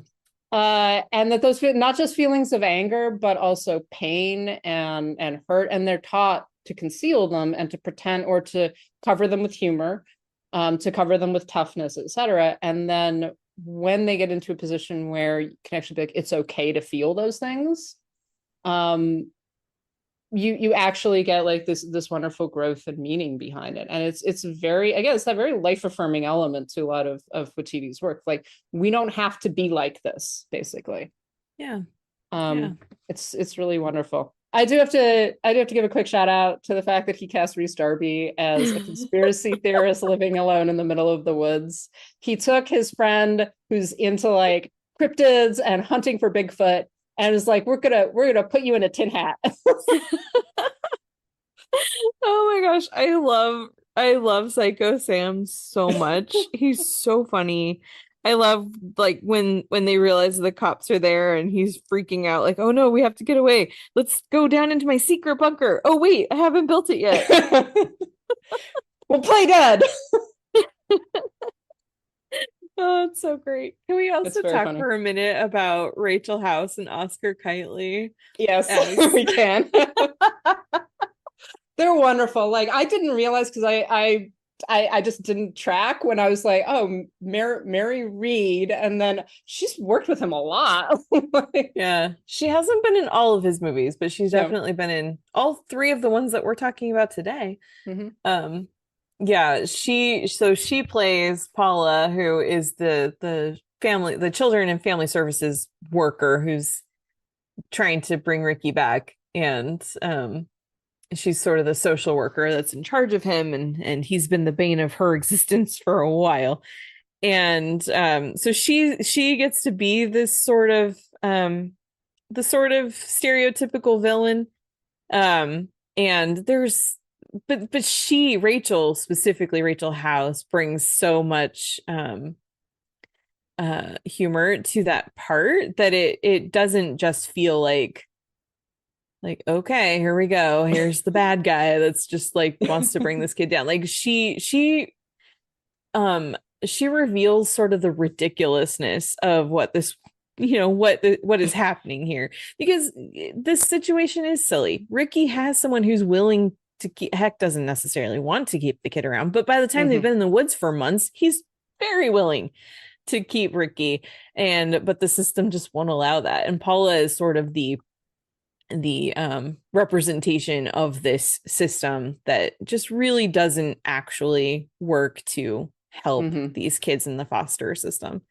And that those not just feelings of anger, but also pain and hurt, and they're taught to conceal them and to pretend, or to cover them with humor, to cover them with toughness, etc. And then when they get into a position where you can actually be like, it's okay to feel those things, you actually get like this wonderful growth and meaning behind it. And it's very, again, it's that very life-affirming element to a lot of Waititi's work. Like, we don't have to be like this, basically. Yeah. It's really wonderful. I do have to give a quick shout out to the fact that he cast Rhys Darby as a conspiracy theorist living alone in the middle of the woods. He took his friend who's into like cryptids and hunting for Bigfoot, and was like, we're gonna put you in a tin hat. Oh my gosh, I I love Psycho Sam so much. He's so funny. I love like when they realize the cops are there and he's freaking out like, "Oh no, we have to get away. Let's go down into my secret bunker. Oh wait, I haven't built it yet." We'll play dead. Oh, it's so great. Can we also very talk funny. for a minute about Rachel House and Oscar Kitely? Yes, As- we can. They're wonderful. Like I didn't realize because I just didn't track when I was like, oh, Mary Reed, and then she's worked with him a lot. Like, Yeah, she hasn't been in all of his movies, but she's No. definitely been in all three of the ones that we're talking about today. Mhm. Yeah, she plays Paula, who is the children and family services worker who's trying to bring Ricky back, and she's sort of the social worker that's in charge of him, and he's been the bane of her existence for a while. And so she gets to be this sort of the sort of stereotypical villain. And there's but Rachel, specifically Rachel House, brings so much humor to that part that it doesn't just feel like okay, here we go, here's the bad guy that's just like wants to bring this kid down. Like she reveals sort of the ridiculousness of what this what is happening here, because this situation is silly. Ricky has someone who's willing to keep, heck, doesn't necessarily want to keep the kid around, but by the time they've been in the woods for months, he's very willing to keep Ricky, but the system just won't allow that. And Paula is sort of the representation of this system that just really doesn't actually work to help these kids in the foster system.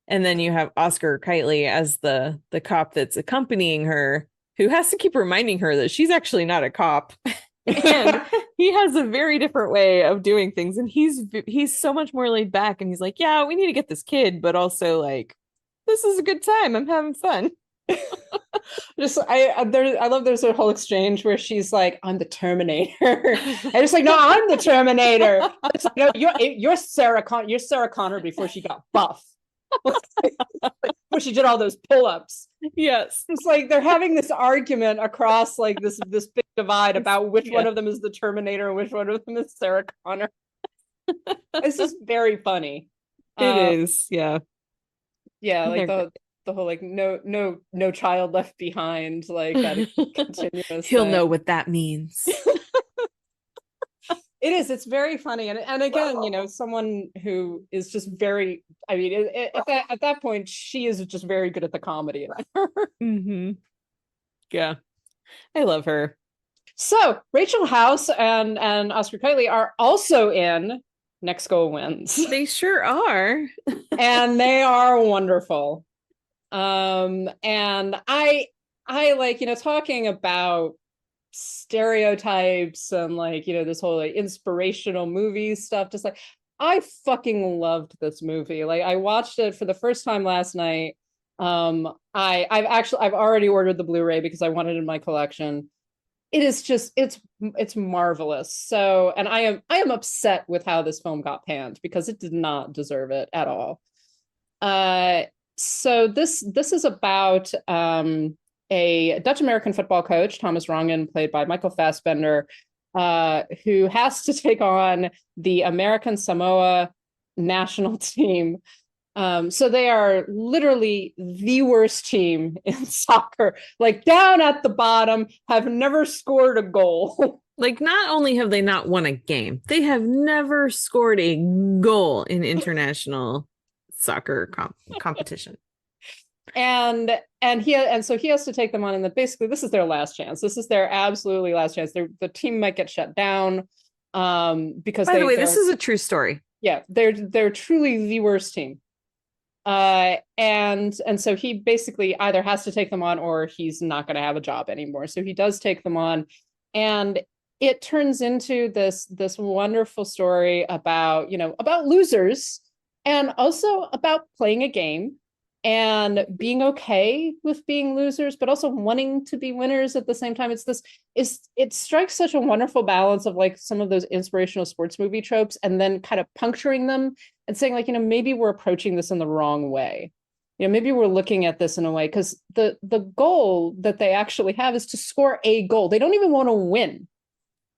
And then you have Oscar Kitely as the cop that's accompanying her, who has to keep reminding her that she's actually not a cop. And he has a very different way of doing things, and he's so much more laid back, and he's like, yeah, we need to get this kid, but also like, this is a good time, I'm having fun. I love there's a whole exchange where she's like, I'm the Terminator. And it's like, no, I'm the Terminator. It's like, no, you're Sarah Connor before she got buff. Before she did all those pull-ups. Yes. It's like they're having this argument across like this big divide about which one of them is the Terminator and which one of them is Sarah Connor. It's just very funny. It is, yeah. Yeah, like the whole like no child left behind, like that continuous he'll thing. know what that means. It's very funny, and again, someone who is just very, I mean, at that point she is just very good at the comedy. Yeah, I love her. So Rachel House and Oscar Kitely are also in Next Goal Wins. They sure are. And they are wonderful. And I like, talking about stereotypes and like, this whole like inspirational movie stuff, just like, I fucking loved this movie. Like I watched it for the first time last night. I've already ordered the Blu-ray because I want it in my collection. It is just, it's marvelous. So, and I am upset with how this film got panned because it did not deserve it at all. So this is about a Dutch-American football coach, Thomas Rongen, played by Michael Fassbender, who has to take on the American Samoa national team. So they are literally the worst team in soccer, like down at the bottom, have never scored a goal. Like, not only have they not won a game, they have never scored a goal in international soccer competition. And so he has to take them on, and basically this is their last chance. This is their absolutely last chance. The team might get shut down because, by the way, this is a true story. Yeah, they're truly the worst team. And so he basically either has to take them on or he's not going to have a job anymore. So he does take them on, and it turns into this wonderful story about losers, and also about playing a game and being okay with being losers, but also wanting to be winners at the same time. It strikes such a wonderful balance of like some of those inspirational sports movie tropes and then kind of puncturing them and saying like, maybe we're approaching this in the wrong way. Maybe we're looking at this in a way, because the goal that they actually have is to score a goal. They don't even want to win.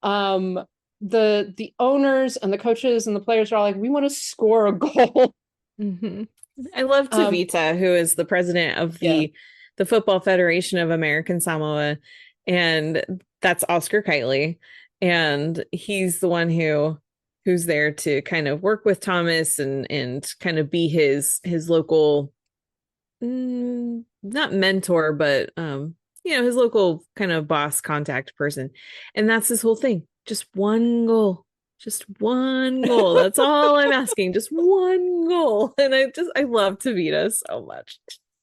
The owners and the coaches and the players are all like, we want to score a goal. Mm-hmm. I love Tavita, who is the president of the Football Federation of American Samoa, and that's Oscar Kiley, and he's the one who's there to kind of work with Thomas and kind of be his local, not mentor, but his local kind of boss contact person. And that's his whole thing. Just one goal. Just one goal. That's all I'm asking. Just one goal. And I love Tavita so much.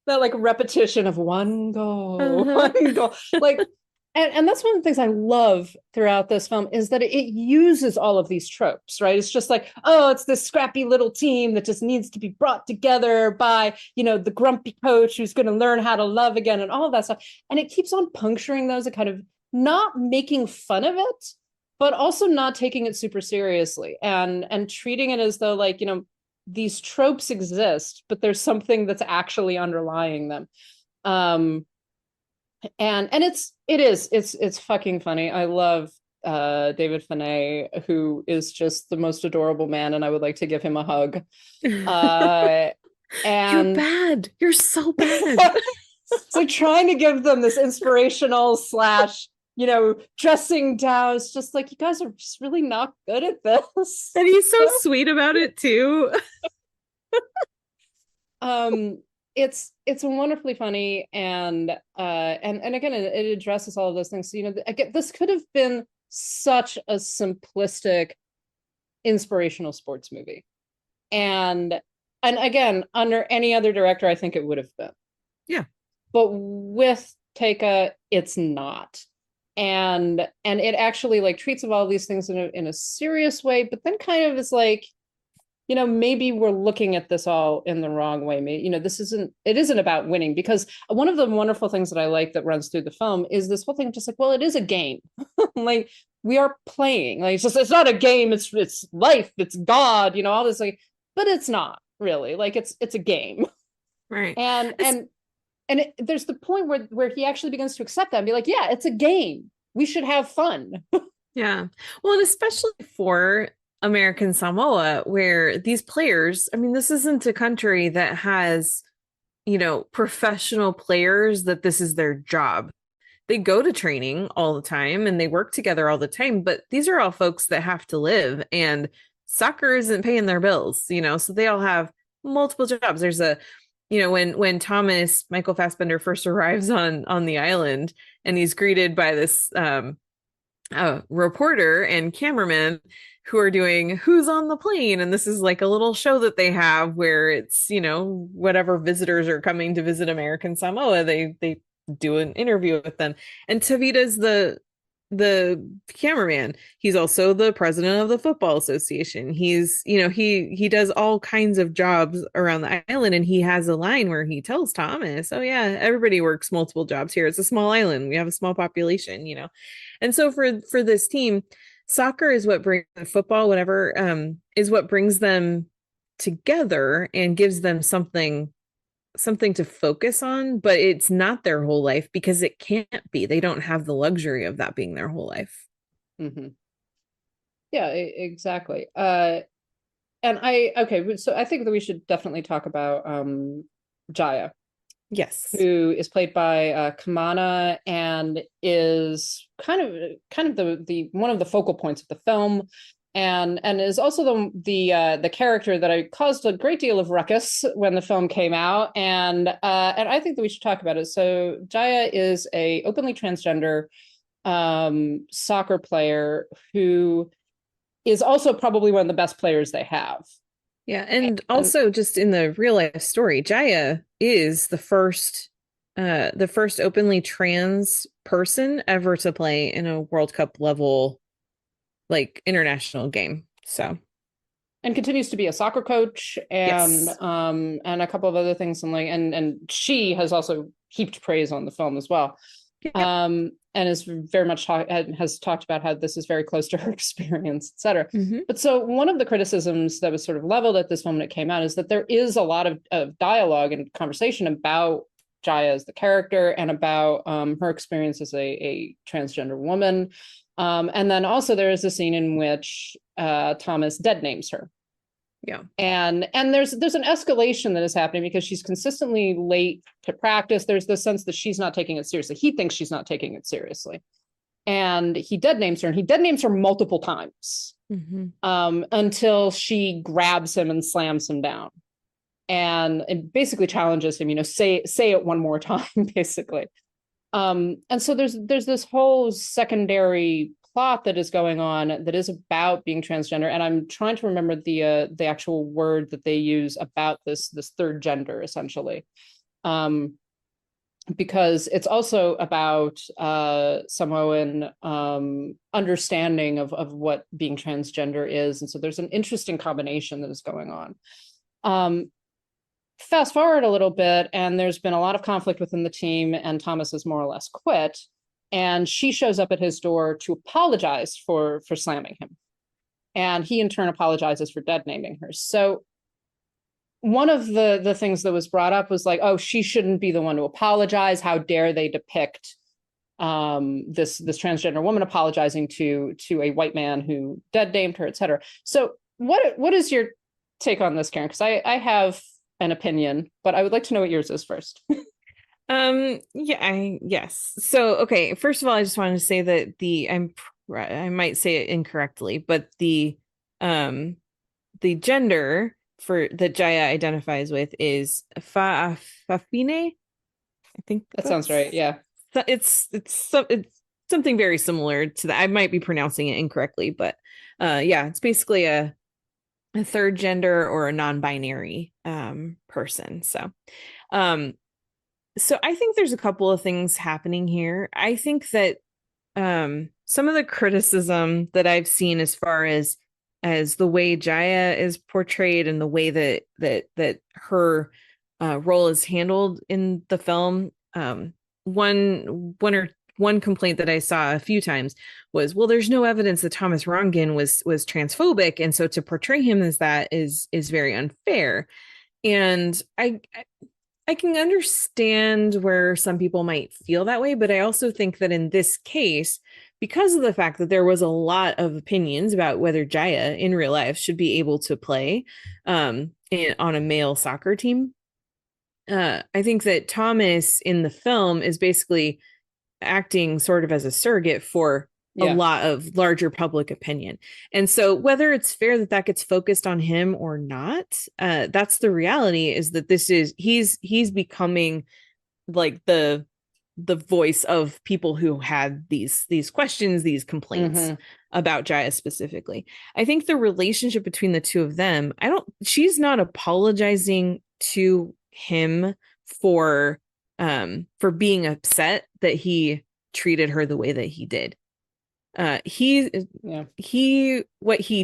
That like repetition of one goal, one goal. Like, and that's one of the things I love throughout this film is that it uses all of these tropes, right? It's just like, oh, it's this scrappy little team that just needs to be brought together by, the grumpy coach who's going to learn how to love again and all of that stuff. And it keeps on puncturing those and kind of not making fun of it, but also not taking it super seriously and treating it as though like, these tropes exist, but there's something that's actually underlying them. And it's fucking funny. I love David Finney, who is just the most adorable man, and I would like to give him a hug. And you're bad. You're so bad. So trying to give them this inspirational / dressing down. It's just like, you guys are just really not good at this. And he's so sweet about it too. It's wonderfully funny, and again, it addresses all of those things. So, again, this could have been such a simplistic inspirational sports movie, and again, under any other director, I think it would have been. Yeah, but with Taika, it's not, and it actually like treats of all these things in a serious way, but then kind of is like, maybe we're looking at this all in the wrong way. Maybe, it isn't about winning, because one of the wonderful things that I like that runs through the film is this whole thing of just like, well, it is a game. Like, we are playing. Like, it's not a game. It's life. It's God, all this, like, but it's not really like, it's a game. Right. And there's the point where he actually begins to accept that and be like, yeah, it's a game. We should have fun. Yeah. Well, and especially for American Samoa, where these players, I mean, this isn't a country that has, professional players that this is their job. They go to training all the time and they work together all the time, but these are all folks that have to live, and soccer isn't paying their bills, so they all have multiple jobs. There's when Thomas, Michael Fassbender, first arrives on the island, and he's greeted by this reporter and cameraman who are doing Who's on the Plane, and this is like a little show that they have where it's whatever visitors are coming to visit American Samoa, they do an interview with them, and Tavita's the cameraman. He's also the president of the football association. He's he does all kinds of jobs around the island, and he has a line where he tells Thomas, oh yeah, everybody works multiple jobs here. It's a small island, we have a small population, and so for this team, soccer is what brings football, whatever, is what brings them together and gives them something to focus on, but it's not their whole life, because it can't be. They don't have the luxury of that being their whole life. Mm-hmm. Yeah, exactly. So I think that we should definitely talk about Jaya. Yes. Who is played by Kamana, and is kind of the one of the focal points of the film, and is also the character that I caused a great deal of ruckus when the film came out, and I think that we should talk about it. So Jaya is a openly transgender soccer player who is also probably one of the best players they have. Yeah, and also just in the real life story, Jaya is the first openly trans person ever to play in a World Cup level, like, international game. So and continues to be a soccer coach and Yes. and a couple of other things, and like and she has also heaped praise on the film as well. And is very much has talked about how this is very close to her experience, etc. But so one of the criticisms that was sort of leveled at this film when it came out is that there is a lot of dialogue and conversation about Jaya as the character and about her experience as a transgender woman. And then also there is a scene in which Thomas dead names her. Yeah. And there's an escalation that is happening because she's consistently late to practice. There's the sense that she's not taking it seriously. He thinks she's not taking it seriously. And he dead names her, and he dead names her multiple times until she grabs him and slams him down. And it basically challenges him, say it one more time, basically. And so there's this whole secondary plot that is going on that is about being transgender, and I'm trying to remember the actual word that they use about this third gender, essentially, because it's also about Samoan understanding of what being transgender is, and so there's an interesting combination that is going on. Fast forward a little bit, and there's been a lot of conflict within the team, and Thomas has more or less quit. And she shows up at his door to apologize for slamming him. And he in turn apologizes for dead naming her. So one of the things that was brought up was like, oh, she shouldn't be the one to apologize. How dare they depict this transgender woman apologizing to a white man who dead named her, et cetera. So what is your take on this, Karen? Because I have an opinion, but I would like to know what yours is first. Yes. So, okay. First of all, I just wanted to say that I might say it incorrectly, but the gender for that Jaya identifies with is Fafine. I think that sounds right. Yeah. It's something very similar to that. I might be pronouncing it incorrectly, but yeah, it's basically a third gender or a non-binary person. So I think there's a couple of things happening here. I think that some of the criticism that I've seen as far as the way Jaya is portrayed and the way that her role is handled in the film, one complaint that I saw a few times was, well, there's no evidence that Thomas Rongan was transphobic, and so to portray him as that is very unfair. And I can understand where some people might feel that way, but I also think that in this case, because of the fact that there was a lot of opinions about whether Jaya in real life should be able to play on a male soccer team, I think that Thomas in the film is basically acting sort of as a surrogate for a lot of larger public opinion. And so whether it's fair that gets focused on him or not, that's the reality, is that he's becoming like the voice of people who had these questions, these complaints about Jaya specifically. I think the relationship between the two of them, she's not apologizing to him for being upset that he treated her the way that he did. What he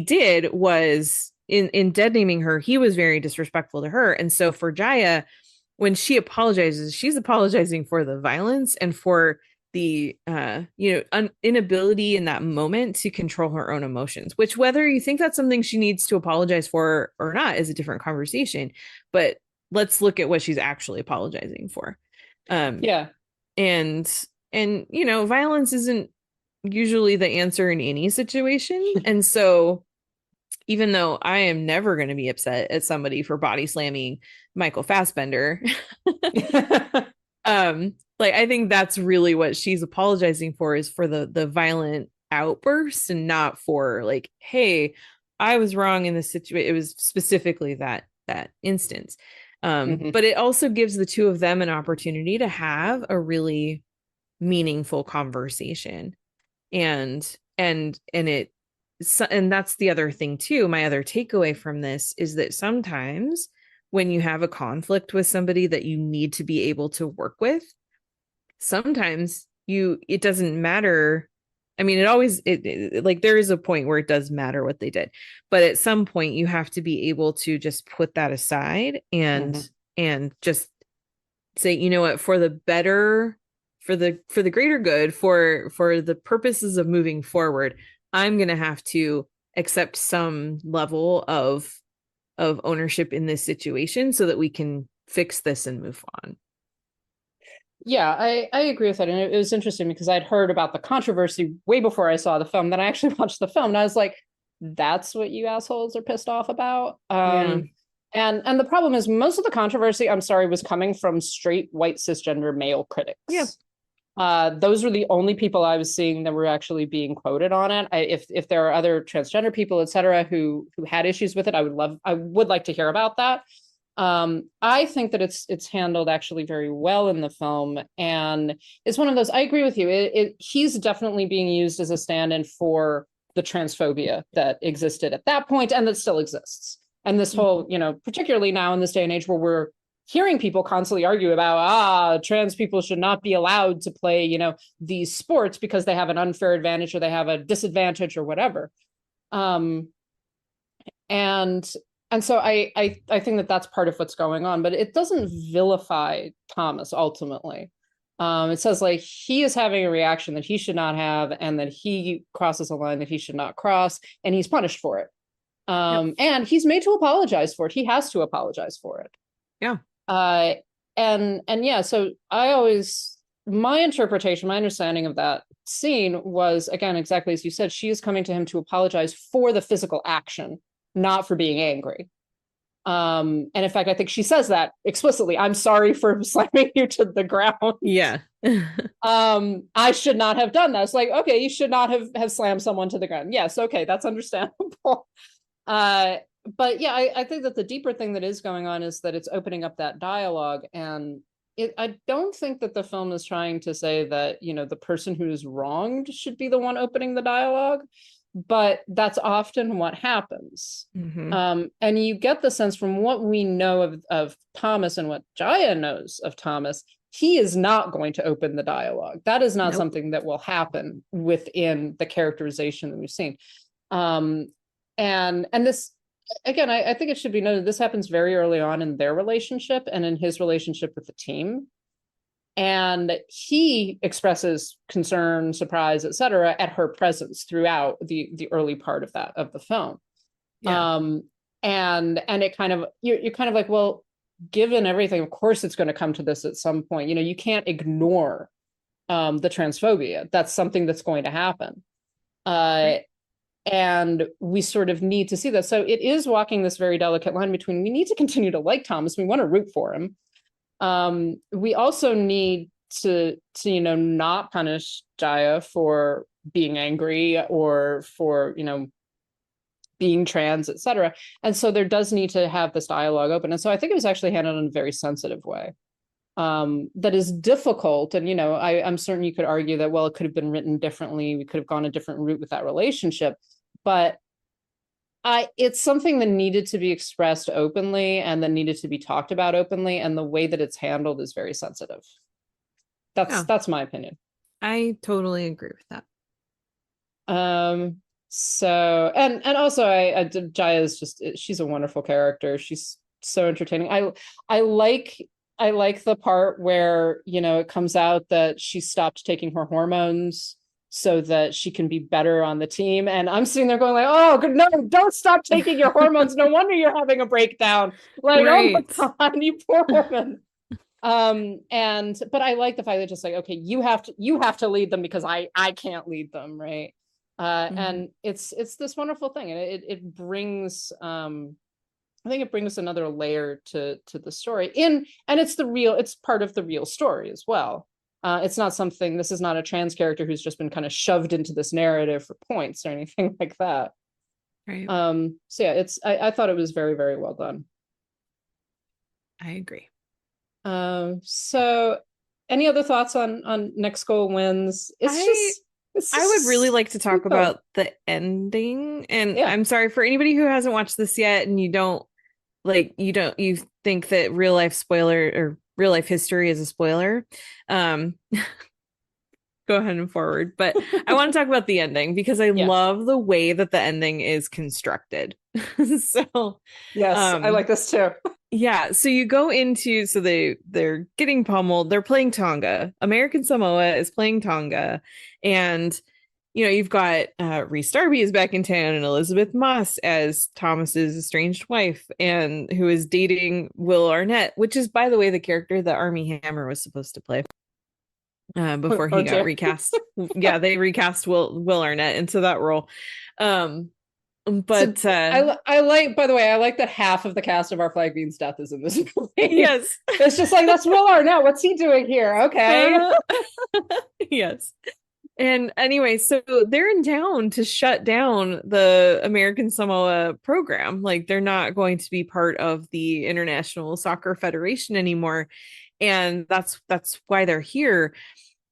did was in dead naming her, he was very disrespectful to her. And so for Jaya, when she apologizes, she's apologizing for the violence and for the inability in that moment to control her own emotions, which, whether you think that's something she needs to apologize for or not, is a different conversation. But let's look at what she's actually apologizing for. And violence isn't usually the answer in any situation. And so even though I am never going to be upset at somebody for body slamming Michael Fassbender, I think that's really what she's apologizing for, is for the violent outbursts, and not for like, hey, I was wrong in this situation. It was specifically that instance. But it also gives the two of them an opportunity to have a really meaningful conversation. And that's the other thing too. My other takeaway from this is that sometimes when you have a conflict with somebody that you need to be able to work with, sometimes it doesn't matter I mean, like there is a point where it does matter what they did, but at some point you have to be able to just put that aside and just say, you know what, for the better, for the greater good, for the purposes of moving forward, I'm going to have to accept some level of ownership in this situation so that we can fix this and move on. Yeah, I agree with that. And it was interesting because I'd heard about the controversy way before I saw the film. Then I actually watched the film and I was like, that's what you assholes are pissed off about. And the problem is most of the controversy, I'm sorry, was coming from straight white cisgender male critics. Yeah. Those were the only people I was seeing that were actually being quoted on it. If there are other transgender people, et cetera, who had issues with it, I would like to hear about that. I think that it's handled actually very well in the film, and it's one of those. I agree with you. He's definitely being used as a stand-in for the transphobia that existed at that point and that still exists. And this whole, particularly now in this day and age where we're hearing people constantly argue about trans people should not be allowed to play, these sports because they have an unfair advantage or they have a disadvantage or whatever. And so I think that that's part of what's going on, but it doesn't vilify Thomas ultimately. It says like he is having a reaction that he should not have, and that he crosses a line that he should not cross, and he's punished for it. And he's made to apologize for it. He has to apologize for it. Yeah. And yeah, so my interpretation, my understanding of that scene was, again, exactly as you said, she is coming to him to apologize for the physical action, not for being angry. And in fact, I think she says that explicitly. I'm sorry for slamming you to the ground. Yeah. I should not have done that. It's like, okay, you should not have slammed someone to the ground. Yes, okay, that's understandable. But yeah, I think that the deeper thing that is going on is that it's opening up that dialogue. And I don't think that the film is trying to say that, the person who is wronged should be the one opening the dialogue. But that's often what happens. And you get the sense from what we know of Thomas and what Jaya knows of Thomas, he is not going to open the dialogue. That is not something that will happen within the characterization that we've seen. And this, again, I think it should be noted, this happens very early on in their relationship and in his relationship with the team. And he expresses concern, surprise, et cetera, at her presence throughout the early part of the film. Yeah. And it kind of, you're kind of like, well, given everything, of course it's going to come to this at some point. You can't ignore the transphobia. That's something that's going to happen. And we sort of need to see that. So it is walking this very delicate line between, we need to continue to like Thomas, we want to root for him. We also need to not punish Jaya for being angry or for, being trans, etc. And so there does need to have this dialogue open. And so I think it was actually handled in a very sensitive way. That is difficult. And, I'm certain you could argue that, well, it could have been written differently. We could have gone a different route with that relationship. But it's something that needed to be expressed openly and that needed to be talked about openly. And the way that it's handled is very sensitive. That's my opinion. I totally agree with that. So, and also Jaya is she's a wonderful character. She's so entertaining. I like the part where, it comes out that she stopped taking her hormones so that she can be better on the team. And I'm sitting there going like, oh, no, don't stop taking your hormones. No wonder you're having a breakdown. Like, right. Oh my God, you poor woman. But I like the fact that just like, okay, you have to lead them because I can't lead them. Right. And it's this wonderful thing. And it brings, I think it brings another layer to the story and it's part of the real story as well. It's not something, this is not a trans character who's just been kind of shoved into this narrative for points or anything like that. Right. So yeah, I thought it was very, very well done. I agree. So any other thoughts on Next Goal Wins? I would really like to talk about the ending. And I'm sorry for anybody who hasn't watched this yet and you think that real life spoiler or real life history is a spoiler. go ahead and forward. But I want to talk about the ending because I love the way that the ending is constructed. So yes, I like this too. Yeah, so you go into they're getting pummeled. They're playing Tonga. American Samoa is playing Tonga, and you've got Rhys Darby is back in town, and Elizabeth Moss as Thomas's estranged wife, and who is dating Will Arnett, which is, by the way, the character that Armie Hammer was supposed to play before he got recast. Yeah, they recast Will Arnett into that role. But I like, by the way, I like that half of the cast of Our Flag Means Death is in this movie. Yes. It's just like, that's Will Arnett. What's he doing here? Okay. Yes. And anyway, so they're in town to shut down the American Samoa program. Like, they're not going to be part of the International Soccer Federation anymore. And that's why they're here.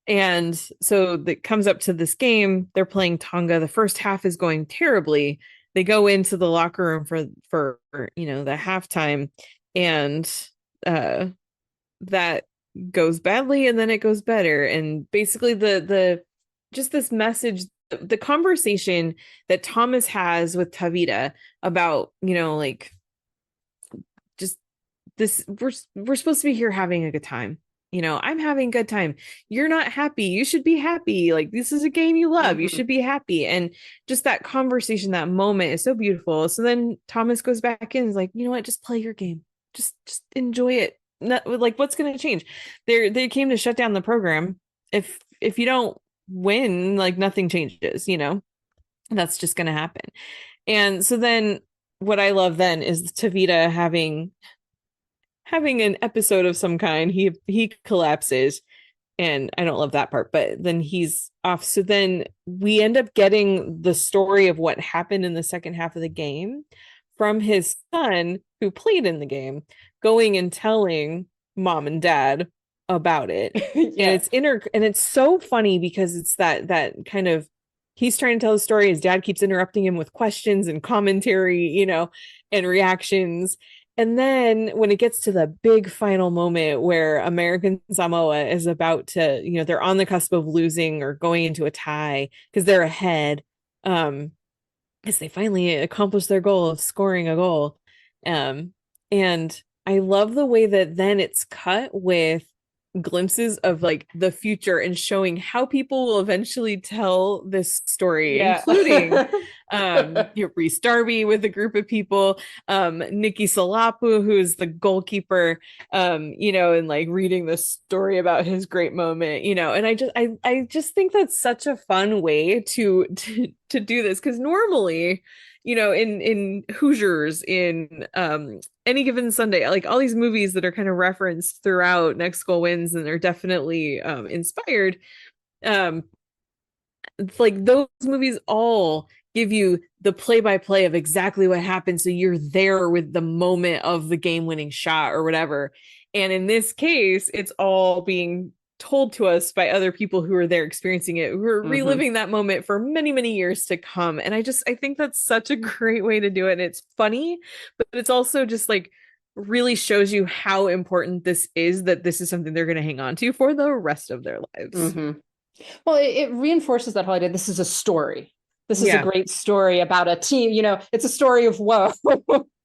And so it comes up to this game. They're playing Tonga. The first half is going terribly. They go into the locker room for the halftime, and that goes badly, and then it goes better. And basically the just this message, the conversation that Thomas has with Tavita about, like, just this, we're supposed to be here having a good time. I'm having a good time. You're not happy. You should be happy. Like, this is a game you love. You should be happy. And just that conversation, that moment is so beautiful. So then Thomas goes back in and is like, you know what? Just play your game. Just enjoy it. Not like, what's going to change? They came to shut down the program. If you don't win, like, nothing changes, that's just going to happen. And so then what I love then is Tavita having an episode of some kind. He collapses, and I don't love that part, but then he's off. So then we end up getting the story of what happened in the second half of the game from his son, who played in the game, going and telling mom and dad about it. Yeah. And it's so funny because it's that kind of, he's trying to tell the story, his dad keeps interrupting him with questions and commentary, and reactions. And then when it gets to the big final moment where American Samoa is about to, they're on the cusp of losing or going into a tie because they're ahead, as they finally accomplish their goal of scoring a goal. And I love the way that then it's cut with glimpses of, like, the future and showing how people will eventually tell this story, including Rhys Darby with a group of people, Nikki Salapu, who's the goalkeeper, and like reading this story about his great moment, and I just think that's such a fun way to do this, because normally, in Hoosiers, in Any Given Sunday, like all these movies that are kind of referenced throughout Next Goal Wins, and they're definitely inspired. Like, those movies all give you the play-by-play of exactly what happened, so you're there with the moment of the game-winning shot or whatever. And in this case, it's all being told to us by other people who are there experiencing it, who are reliving that moment for many, many years to come. And I think that's such a great way to do it. And it's funny, but it's also just like really shows you how important this is, that this is something they're going to hang on to for the rest of their lives. Well, it reinforces that whole idea. This is a story. This is a great story about a team. It's a story of woe.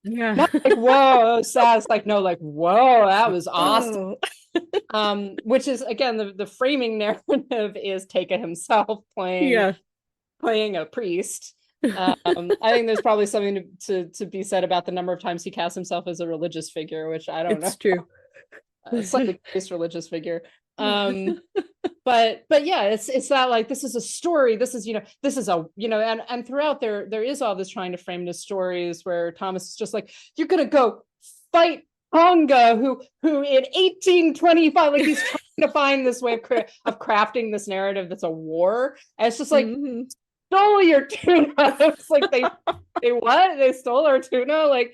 Yeah. Not like, whoa, sad. It's like, no, like, whoa, that was awesome. Which is, again, the framing narrative is Taika himself playing a priest. I think there's probably something to be said about the number of times he casts himself as a religious figure, which I don't know. It's true. Slightly based religious figure. But yeah, it's that, like, this is a story. This is, this is a, and throughout there is all this trying to frame the stories where Thomas is just like, you're gonna go fight Tonga, who in 1825, like, he's trying to find this way of crafting this narrative that's a war. And it's just like, stole your tuna. It's like they what? They stole our tuna? Like,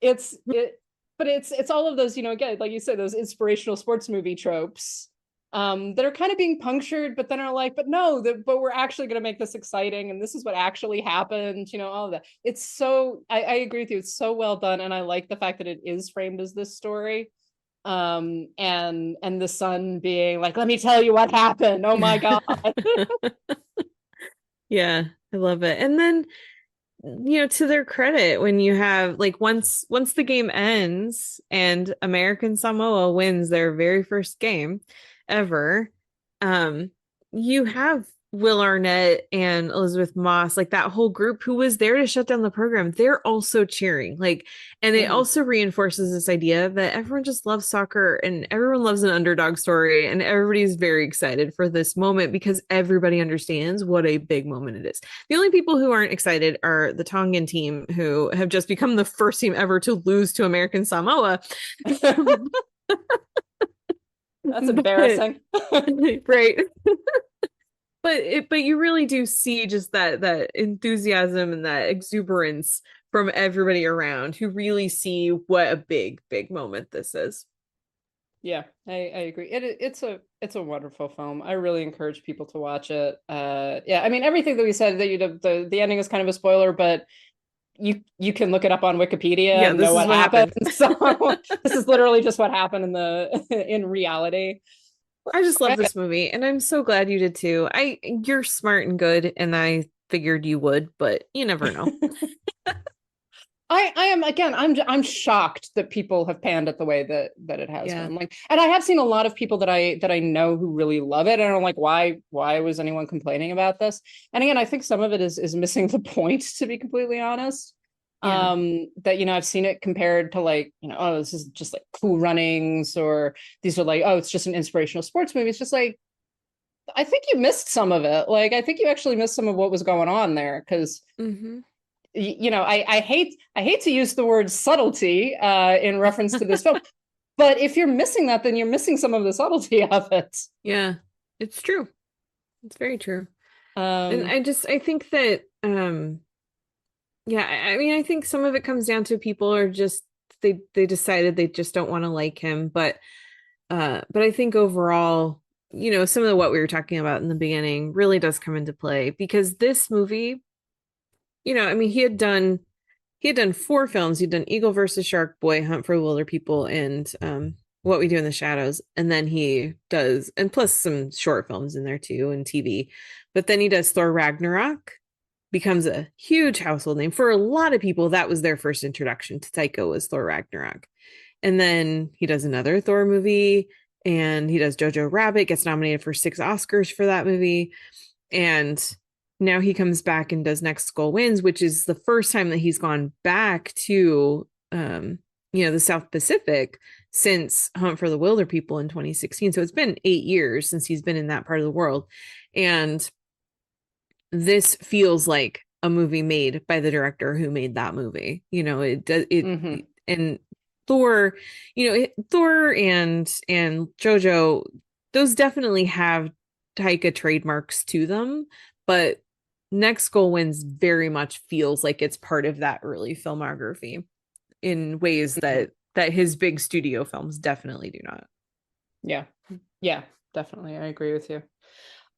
but it's all of those, again, like you said, those inspirational sports movie tropes that are kind of being punctured, but then are like, but no, but we're actually going to make this exciting, and this is what actually happened, all of that. It's so, I agree with you, it's so well done, and I like the fact that it is framed as this story. and the son being like, let me tell you what happened, oh my god. Yeah, I love it. And then, to their credit, when you have like once the game ends and American Samoa wins their very first game ever, you have Will Arnett and Elizabeth Moss, like that whole group who was there to shut down the program. They're also cheering, like, and it also reinforces this idea that everyone just loves soccer and everyone loves an underdog story, and everybody's very excited for this moment because everybody understands what a big moment it is. The only people who aren't excited are the Tongan team, who have just become the first team ever to lose to American Samoa. That's embarrassing. Right. But you really do see just that enthusiasm and that exuberance from everybody around who really see what a big moment this is. Yeah, I agree. It's a wonderful film. I really encourage people to watch it. Yeah, I mean, everything that we said, that the ending is kind of a spoiler, but you can look it up on Wikipedia and know what happened. So this is literally just what happened in reality. I just love this movie, and I'm so glad you did too. You're smart and good, and I figured you would, but you never know. I'm shocked that people have panned it the way that it has been. Like, and I have seen a lot of people that I know who really love it, and I'm like, why was anyone complaining about this? And again, I think some of it is missing the point, to be completely honest. That, I've seen it compared to like, oh, this is just like Cool Runnings, or these are like, oh, it's just an inspirational sports movie. It's just like, I think you missed some of it. Like, I think you actually missed some of what was going on there, because I hate to use the word subtlety in reference to this film, but if you're missing that, then you're missing some of the subtlety of it. Yeah, it's true. It's very true. And I think that yeah, I mean, I think some of it comes down to people are just they decided they just don't want to like him, but I think overall, some of what we were talking about in the beginning really does come into play, because this movie, I mean, he had done 4 films. He'd done Eagle versus Shark Boy, Hunt for the Wilderpeople, and What We Do in the Shadows, and then he does, and plus some short films in there too, and TV. But then he does Thor Ragnarok, becomes a huge household name for a lot of people. That was their first introduction to Taika, was Thor Ragnarok. And then he does another Thor movie, and he does Jojo Rabbit, gets nominated for 6 Oscars for that movie. And now he comes back and does Next Goal Wins, which is the first time that he's gone back to the South Pacific since Hunt for the Wilderpeople in 2016. So it's been 8 years since he's been in that part of the world. And this feels like a movie made by the director who made that movie. And Thor, Thor and Jojo, those definitely have Taika trademarks to them, but Next Goal Wins very much feels like it's part of that early filmography in ways that his big studio films definitely do not. Yeah, definitely. I agree with you.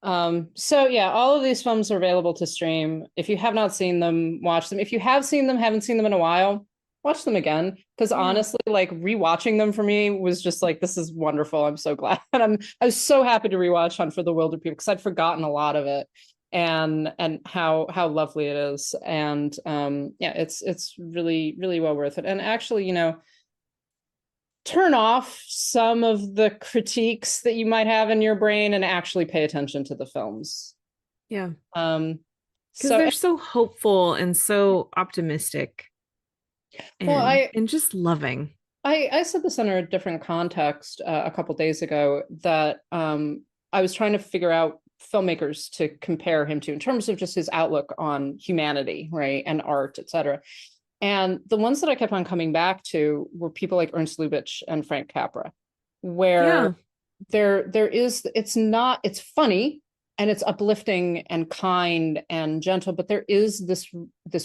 So yeah, all of these films are available to stream. If you have not seen them, watch them. If you have seen them, haven't seen them in a while, watch them again. Because honestly, like, rewatching them for me was just like, this is wonderful. I'm so glad. And I was so happy to rewatch Hunt for the Wilderpeople, because I'd forgotten a lot of it, and how lovely it is. And yeah, it's really, really well worth it. And actually, turn off some of the critiques that you might have in your brain and actually pay attention to the films. Yeah. Because they're so hopeful and so optimistic. And just loving. I said this in a different context a couple days ago, that I was trying to figure out filmmakers to compare him to in terms of just his outlook on humanity, right, and art, etc. And the ones that I kept on coming back to were people like Ernst Lubitsch and Frank Capra, where it's funny and it's uplifting and kind and gentle, but there is this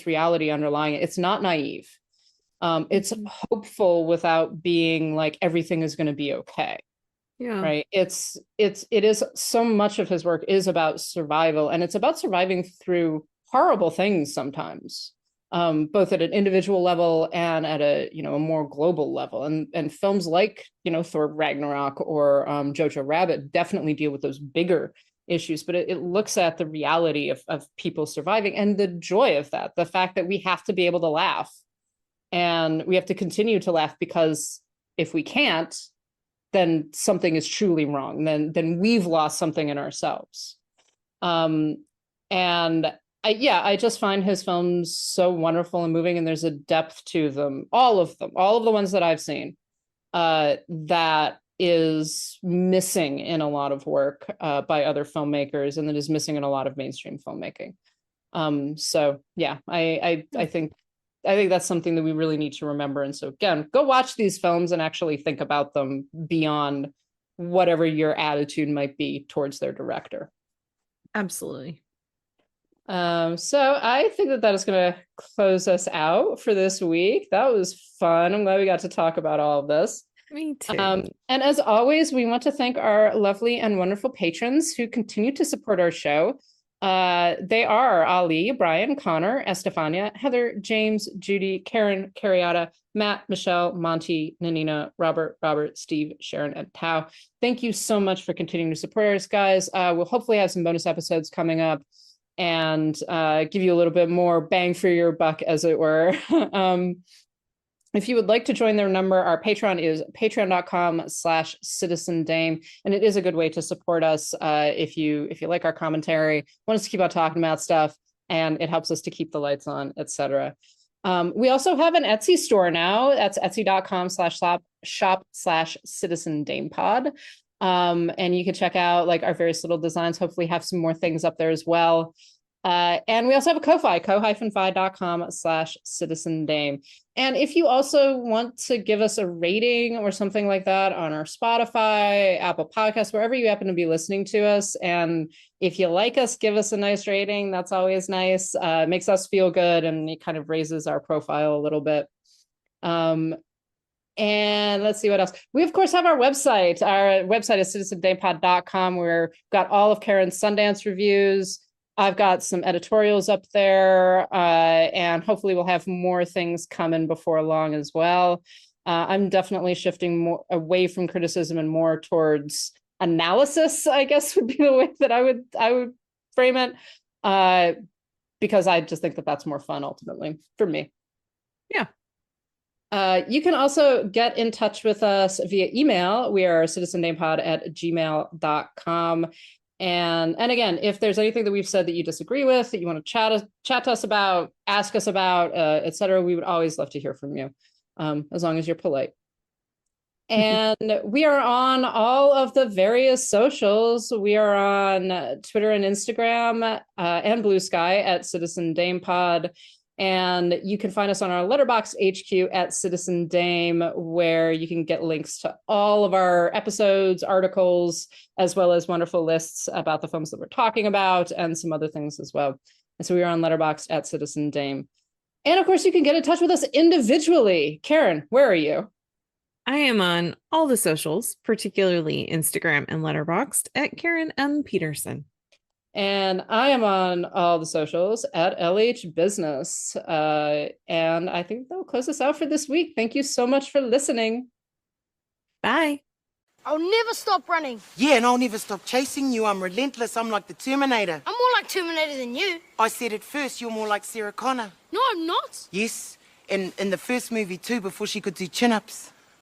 reality underlying it. It's not naive. It's hopeful without being like everything is going to be okay. Yeah. Right. It is, so much of his work is about survival, and it's about surviving through horrible things sometimes. both at an individual level and at a more global level. And films like Thor Ragnarok or Jojo Rabbit definitely deal with those bigger issues, but it looks at the reality of people surviving and the joy of that, the fact that we have to be able to laugh and we have to continue to laugh, because if we can't, then something is truly wrong. Then we've lost something in ourselves. And I just find his films so wonderful and moving, and there's a depth to them, all of the ones that I've seen, that is missing in a lot of work by other filmmakers, and that is missing in a lot of mainstream filmmaking. So yeah, I think that's something that we really need to remember. And so again, go watch these films and actually think about them beyond whatever your attitude might be towards their director. Absolutely. So I think that is going to close us out for this week. That was fun. I'm glad we got to talk about all of this. Me too. And as always, we want to thank our lovely and wonderful patrons who continue to support our show. They are Ali, Brian, Connor, Estefania, Heather, James, Judy, Karen, Carriata, Matt, Michelle, Monty, Nanina, Robert, Steve, Sharon, and Tao. Thank you so much for continuing to support us, guys. We'll hopefully have some bonus episodes coming up and give you a little bit more bang for your buck, as it were. If you would like to join their number, our Patreon is patreon.com/citizendame. And it is a good way to support us if you like our commentary, want us to keep on talking about stuff, and it helps us to keep the lights on, etc. We also have an Etsy store now. That's etsy.com/shop/citizendamepod. And you can check out like our various little designs, hopefully have some more things up there as well. And we also have a Ko-Fi, ko-fi.com/citizendame. And if you also want to give us a rating or something like that on our Spotify, Apple Podcasts, wherever you happen to be listening to us, and if you like us, give us a nice rating. That's always nice. It makes us feel good, and it kind of raises our profile a little bit. And let's see what else. We, of course, have our website. Our website is citizendamepod.com. We've got all of Karen's Sundance reviews. I've got some editorials up there, and hopefully we'll have more things coming before long as well. I'm definitely shifting more away from criticism and more towards analysis, I guess would be the way that I would frame it, because I just think that that's more fun ultimately for me. Yeah. You can also get in touch with us via email. We are citizendamepod@gmail.com. And again, if there's anything that we've said that you disagree with, that you want to chat to us about, ask us about, etc., we would always love to hear from you, as long as you're polite. And we are on all of the various socials. We are on Twitter and Instagram and Blue Sky at Citizen Dame Pod. And you can find us on our Letterboxd HQ at Citizen Dame, where you can get links to all of our episodes, articles, as well as wonderful lists about the films that we're talking about and some other things as well. And so we are on Letterboxd at Citizen Dame. And of course, you can get in touch with us individually. Karen, where are you? I am on all the socials, particularly Instagram and Letterboxd at Karen M. Peterson. And I am on all the socials at LH Business. And I think that'll close us out for this week. Thank you so much for listening. Bye. I'll never stop running. Yeah, and I'll never stop chasing you. I'm relentless. I'm like the Terminator. I'm more like Terminator than you. I said it first. You're more like Sarah Connor. No, I'm not. Yes, in the first movie too, before she could do chin-ups.